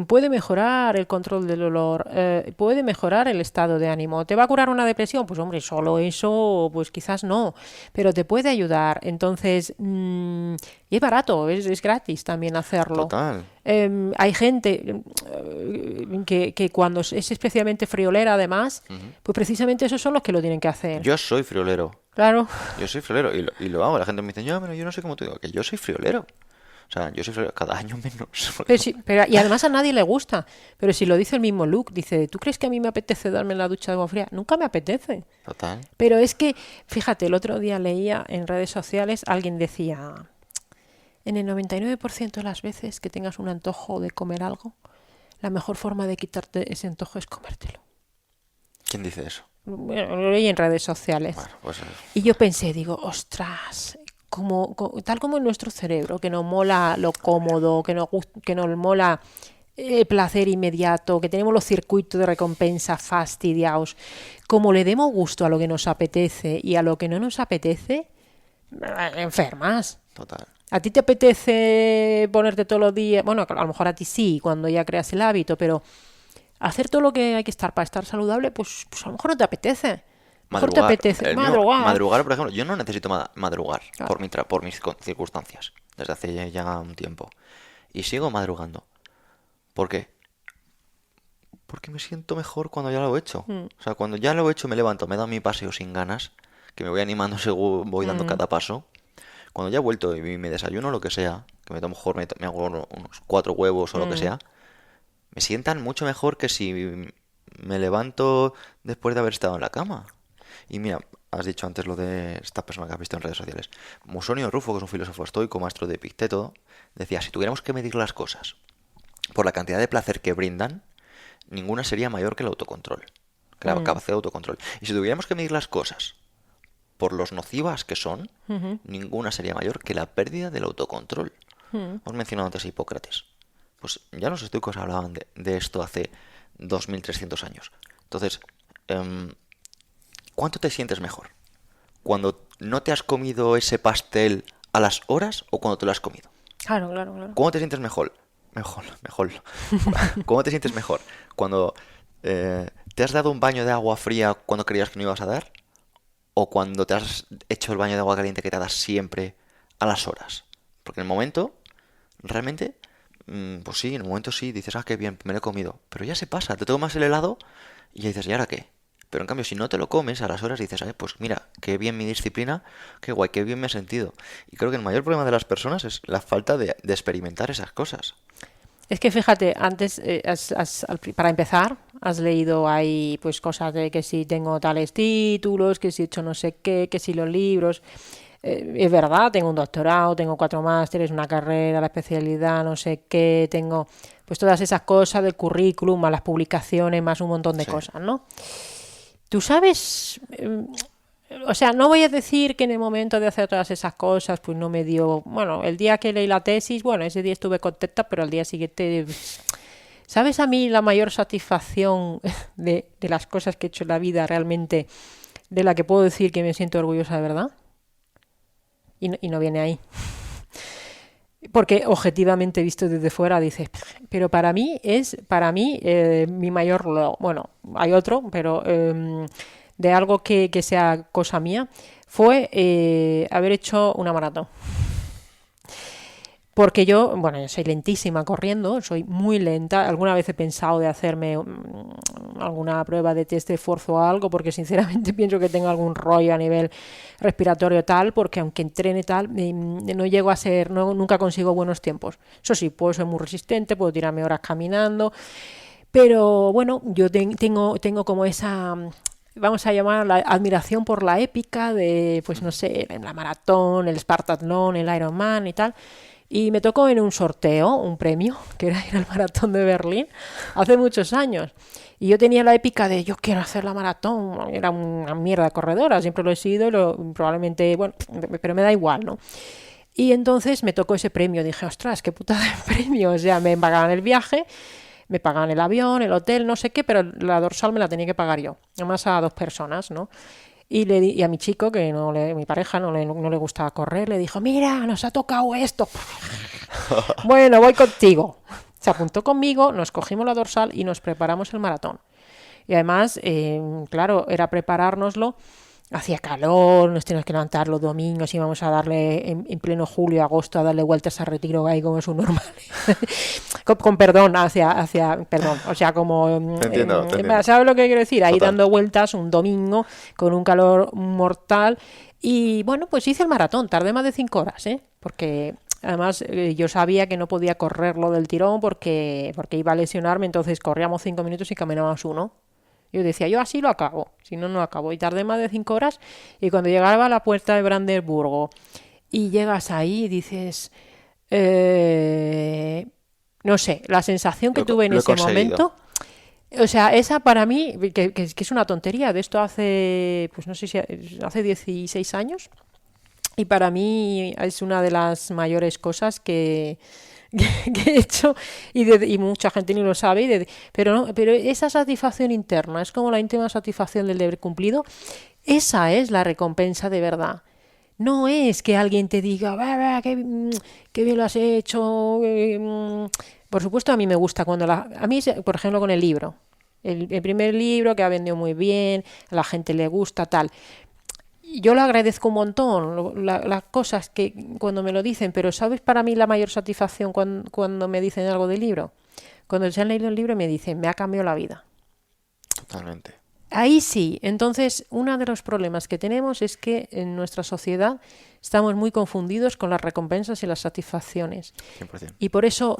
puede mejorar el control del olor, puede mejorar el estado de ánimo. ¿Te va a curar una depresión? Pues hombre, solo eso, pues quizás no, pero te puede ayudar. Entonces, y es barato, es gratis también hacerlo. Total. Hay gente que cuando es especialmente friolera, además, pues precisamente esos son los que lo tienen que hacer. Yo soy friolero. Claro. Yo soy friolero y lo hago. La gente me dice, yo no sé cómo te digo, que yo soy friolero. O sea, yo soy friolero cada año menos. Y además a nadie le gusta. Pero si lo dice el mismo Luke, dice, ¿tú crees que a mí me apetece darme en la ducha de agua fría? Nunca me apetece. Total. Pero es que, fíjate, el otro día leía en redes sociales, alguien decía, en el 99% de las veces que tengas un antojo de comer algo, la mejor forma de quitarte ese antojo es comértelo. ¿Quién dice eso? Bueno, lo leí en redes sociales. Bueno, pues... Y yo pensé, digo, ostras, tal como en nuestro cerebro, que nos mola lo cómodo, que nos mola el placer inmediato, que tenemos los circuitos de recompensa fastidiados, como le demos gusto a lo que nos apetece y a lo que no nos apetece, enfermas. Total. ¿A ti te apetece ponerte todos los días? Bueno, a lo mejor a ti sí, cuando ya creas el hábito, pero hacer todo lo que hay que estar para estar saludable, pues a lo mejor no te apetece. Mejor te apetece madrugar. Madrugar, por ejemplo, yo no necesito madrugar Claro. por mis circunstancias, desde hace ya un tiempo. Y sigo madrugando. ¿Por qué? Porque me siento mejor cuando ya lo he hecho. O sea, cuando ya lo he hecho me levanto, me he dado mi paseo sin ganas, que me voy animando según voy dando cada paso. Cuando ya he vuelto y me desayuno lo que sea, que me tomo mejor, me hago unos 4 huevos o lo que sea, me sientan mucho mejor que si me levanto después de haber estado en la cama. Y mira, has dicho antes lo de esta persona que has visto en redes sociales. Musonio Rufo, que es un filósofo estoico, maestro de Epicteto, decía, si tuviéramos que medir las cosas por la cantidad de placer que brindan, ninguna sería mayor que el autocontrol, que la capacidad de autocontrol. Y si tuviéramos que medir las cosas por los nocivas que son, ninguna sería mayor que la pérdida del autocontrol. Hemos mencionado antes a Hipócrates. Pues ya los estoicos hablaban de esto hace 2300 años. Entonces, ¿cuánto te sientes mejor? ¿Cuando no te has comido ese pastel a las horas o cuando te lo has comido? Claro. ¿Cómo te sientes mejor? ¿Cómo te sientes mejor? ¿Cuando te has dado un baño de agua fría cuando creías que no ibas a dar? ¿O cuando te has hecho el baño de agua caliente que te das siempre a las horas? Porque en el momento, realmente, pues sí, en el momento sí, dices, qué bien, me lo he comido. Pero ya se pasa, te tomas el helado y ya dices, ¿y ahora qué? Pero en cambio, si no te lo comes a las horas, dices, pues mira, qué bien mi disciplina, qué guay, qué bien me he sentido. Y creo que el mayor problema de las personas es la falta de experimentar esas cosas. Es que fíjate, antes, para empezar, has leído ahí pues cosas de que si tengo tales títulos, que si he hecho no sé qué, que si los libros. Es verdad, tengo un doctorado, tengo 4 másteres, una carrera, la especialidad, no sé qué, tengo pues todas esas cosas del currículum, más las publicaciones, más un montón de cosas, ¿no? Tú sabes, o sea, no voy a decir que en el momento de hacer todas esas cosas, pues no me dio, bueno, el día que leí la tesis, bueno, ese día estuve contenta, pero al día siguiente, ¿sabes a mí la mayor satisfacción de las cosas que he hecho en la vida realmente, de la que puedo decir que me siento orgullosa de verdad? Y no viene ahí. Porque objetivamente visto desde fuera dices, pero para mí mi mayor logro. Bueno, hay otro, pero de algo que sea cosa mía, fue haber hecho una maratón. Porque yo soy lentísima corriendo, soy muy lenta. Alguna vez he pensado de hacerme alguna prueba de test de esfuerzo o algo, porque sinceramente pienso que tengo algún rollo a nivel respiratorio tal, porque aunque entrene tal, no llego a ser, nunca consigo buenos tiempos. Eso sí, puedo ser muy resistente, puedo tirarme horas caminando, pero bueno, yo tengo como esa... vamos a llamar la admiración por la épica de, pues no sé, la maratón, el Spartathlon, el Ironman y tal. Y me tocó en un sorteo, un premio, que era ir al maratón de Berlín, hace muchos años. Y yo tenía la épica de, yo quiero hacer la maratón. Era una mierda corredora, siempre lo he sido, y probablemente, bueno, pero me da igual, ¿no? Y entonces me tocó ese premio. Dije, ostras, qué putada de premio. O sea, me pagaban el viaje, me pagaban el avión, el hotel, no sé qué, pero la dorsal me la tenía que pagar yo. Además a 2 personas, ¿no? Y a mi chico, que mi pareja no le gustaba correr, le dijo, mira, nos ha tocado esto. Bueno, voy contigo. Se apuntó conmigo, nos cogimos la dorsal y nos preparamos el maratón. Y además, claro, era preparárnoslo. Hacía calor, nos teníamos que levantar los domingos, íbamos a darle en pleno julio, agosto, a darle vueltas a Retiro Gay como es un normal. con perdón, perdón, o sea, como... Te entiendo. ¿Sabes lo que quiero decir? Ahí Total. dando vueltas un domingo con un calor mortal. Y bueno, pues hice el maratón, tardé más de 5 horas, ¿eh? Porque además yo sabía que no podía correrlo del tirón porque iba a lesionarme, entonces corríamos 5 minutos y caminábamos uno. Yo decía, yo así lo acabo, si no, no acabo. Y tardé más de 5 horas y cuando llegaba a la puerta de Brandenburgo y llegas ahí y dices, no sé, la sensación que tuve en Lo he ese conseguido. momento, o sea, esa para mí, que es una tontería, de esto hace, pues no sé si hace 16 años, y para mí es una de las mayores cosas que he hecho y mucha gente ni lo sabe pero no, pero esa satisfacción interna es como la íntima satisfacción del deber cumplido. Esa es la recompensa de verdad. No es que alguien te diga, qué bien lo has hecho. Por supuesto, a mí me gusta a mí, por ejemplo, con el libro. El primer libro que ha vendido muy bien, a la gente le gusta, tal. Yo lo agradezco un montón, las cosas que cuando me lo dicen, pero ¿sabes para mí la mayor satisfacción cuando me dicen algo del libro? Cuando se han leído el libro y me dicen, me ha cambiado la vida. Totalmente. Ahí sí, entonces uno de los problemas que tenemos es que en nuestra sociedad estamos muy confundidos con las recompensas y las satisfacciones. 100%. Y por eso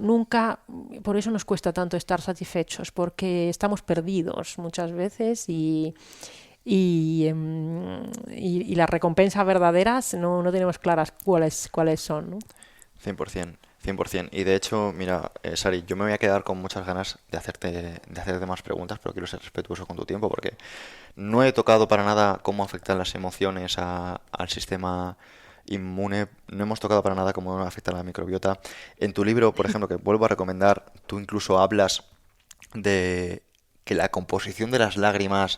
nos cuesta tanto estar satisfechos, porque estamos perdidos muchas veces y las recompensas verdaderas no tenemos claras cuáles son, ¿no? 100%, 100%. Y de hecho, mira, Sari, yo me voy a quedar con muchas ganas de hacerte más preguntas, pero quiero ser respetuoso con tu tiempo porque no he tocado para nada cómo afectan las emociones al sistema inmune, no hemos tocado para nada cómo afecta a la microbiota. En tu libro, por ejemplo, que vuelvo a recomendar, tú incluso hablas de que la composición de las lágrimas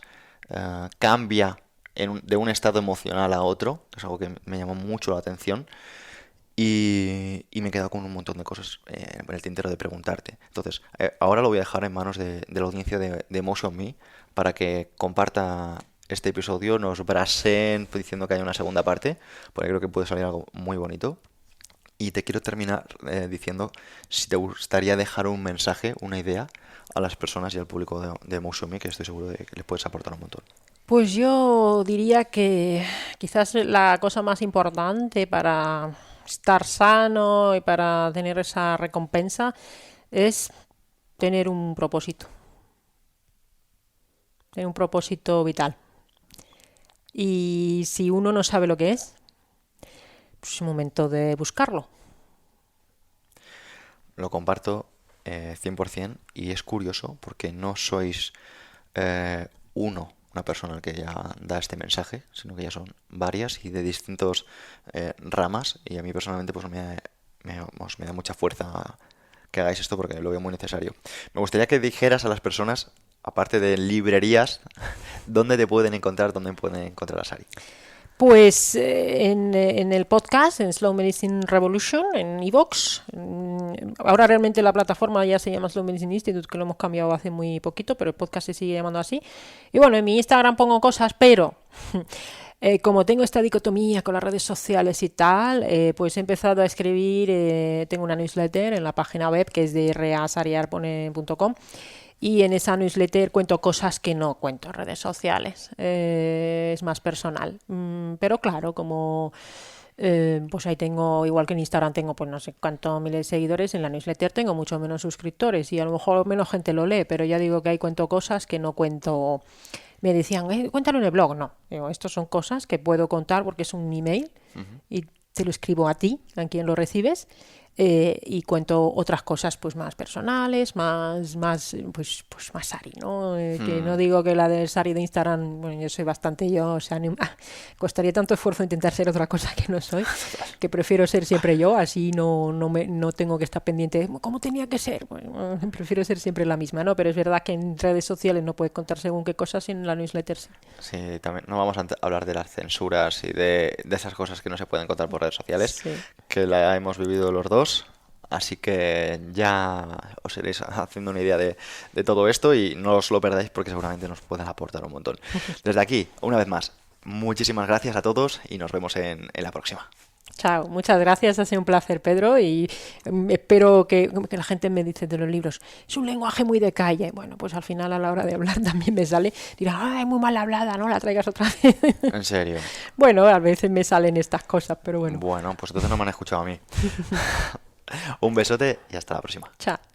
cambia de un estado emocional a otro, que es algo que me llamó mucho la atención. Y me he quedado con un montón de cosas en el tintero de preguntarte. Entonces, ahora lo voy a dejar en manos de la audiencia de Emotion Me para que comparta este episodio, nos braseen diciendo que hay una segunda parte, porque creo que puede salir algo muy bonito. Y te quiero terminar diciendo si te gustaría dejar un mensaje, una idea a las personas y al público de Emotion Me, que estoy seguro de que les puedes aportar un montón. Pues yo diría que quizás la cosa más importante para estar sano y para tener esa recompensa es tener tener un propósito vital. Y si uno no sabe lo que es, pues es momento de buscarlo. Lo comparto 100% y es curioso porque no sois una persona al que ya da este mensaje, sino que ya son varias y de distintos ramas y a mí personalmente pues me da mucha fuerza que hagáis esto porque lo veo muy necesario. Me gustaría que dijeras a las personas, aparte de librerías, dónde te pueden encontrar, dónde pueden encontrar a Sari. Pues en el podcast, en Slow Medicine Revolution, en iVoox. Ahora realmente la plataforma ya se llama Slow Medicine Institute, que lo hemos cambiado hace muy poquito, pero el podcast se sigue llamando así. Y bueno, en mi Instagram pongo cosas, pero como tengo esta dicotomía con las redes sociales y tal, pues he empezado a escribir, tengo una newsletter en la página web que es de reasariarpone.com. Y en esa newsletter cuento cosas que no cuento en redes sociales. Es más personal. Pero claro, como pues ahí tengo, igual que en Instagram tengo pues no sé cuántos miles de seguidores, en la newsletter tengo mucho menos suscriptores y a lo mejor menos gente lo lee, pero ya digo que ahí cuento cosas que no cuento. Me decían, cuéntalo en el blog. No, digo, estos son cosas que puedo contar porque es un email y te lo escribo a ti, a quien lo recibes. Y cuento otras cosas pues más personales, más Sari, ¿no? Que no digo que la de Sari de Instagram, bueno, yo soy bastante yo, o sea, costaría tanto esfuerzo intentar ser otra cosa que no soy, que prefiero ser siempre yo, así no tengo que estar pendiente de cómo tenía que ser, bueno, prefiero ser siempre la misma, ¿no? Pero es verdad que en redes sociales no puedes contar según qué cosas y en la newsletter sí. Sí, también no vamos a hablar de las censuras y de esas cosas que no se pueden contar por redes sociales, Sí. que la hemos vivido los dos Así que ya os iréis haciendo una idea de todo esto y no os lo perdáis porque seguramente nos pueden aportar un montón. Desde aquí, una vez más, muchísimas gracias a todos y nos vemos en la próxima. Chao, muchas gracias, ha sido un placer, Pedro, y espero que la gente me dice de los libros, es un lenguaje muy de calle. Bueno, pues al final a la hora de hablar también me sale, dirá, es muy mal hablada, no la traigas otra vez. En serio. Bueno, a veces me salen estas cosas, pero bueno. Bueno, pues entonces no me han escuchado a mí. Un besote y hasta la próxima. Chao.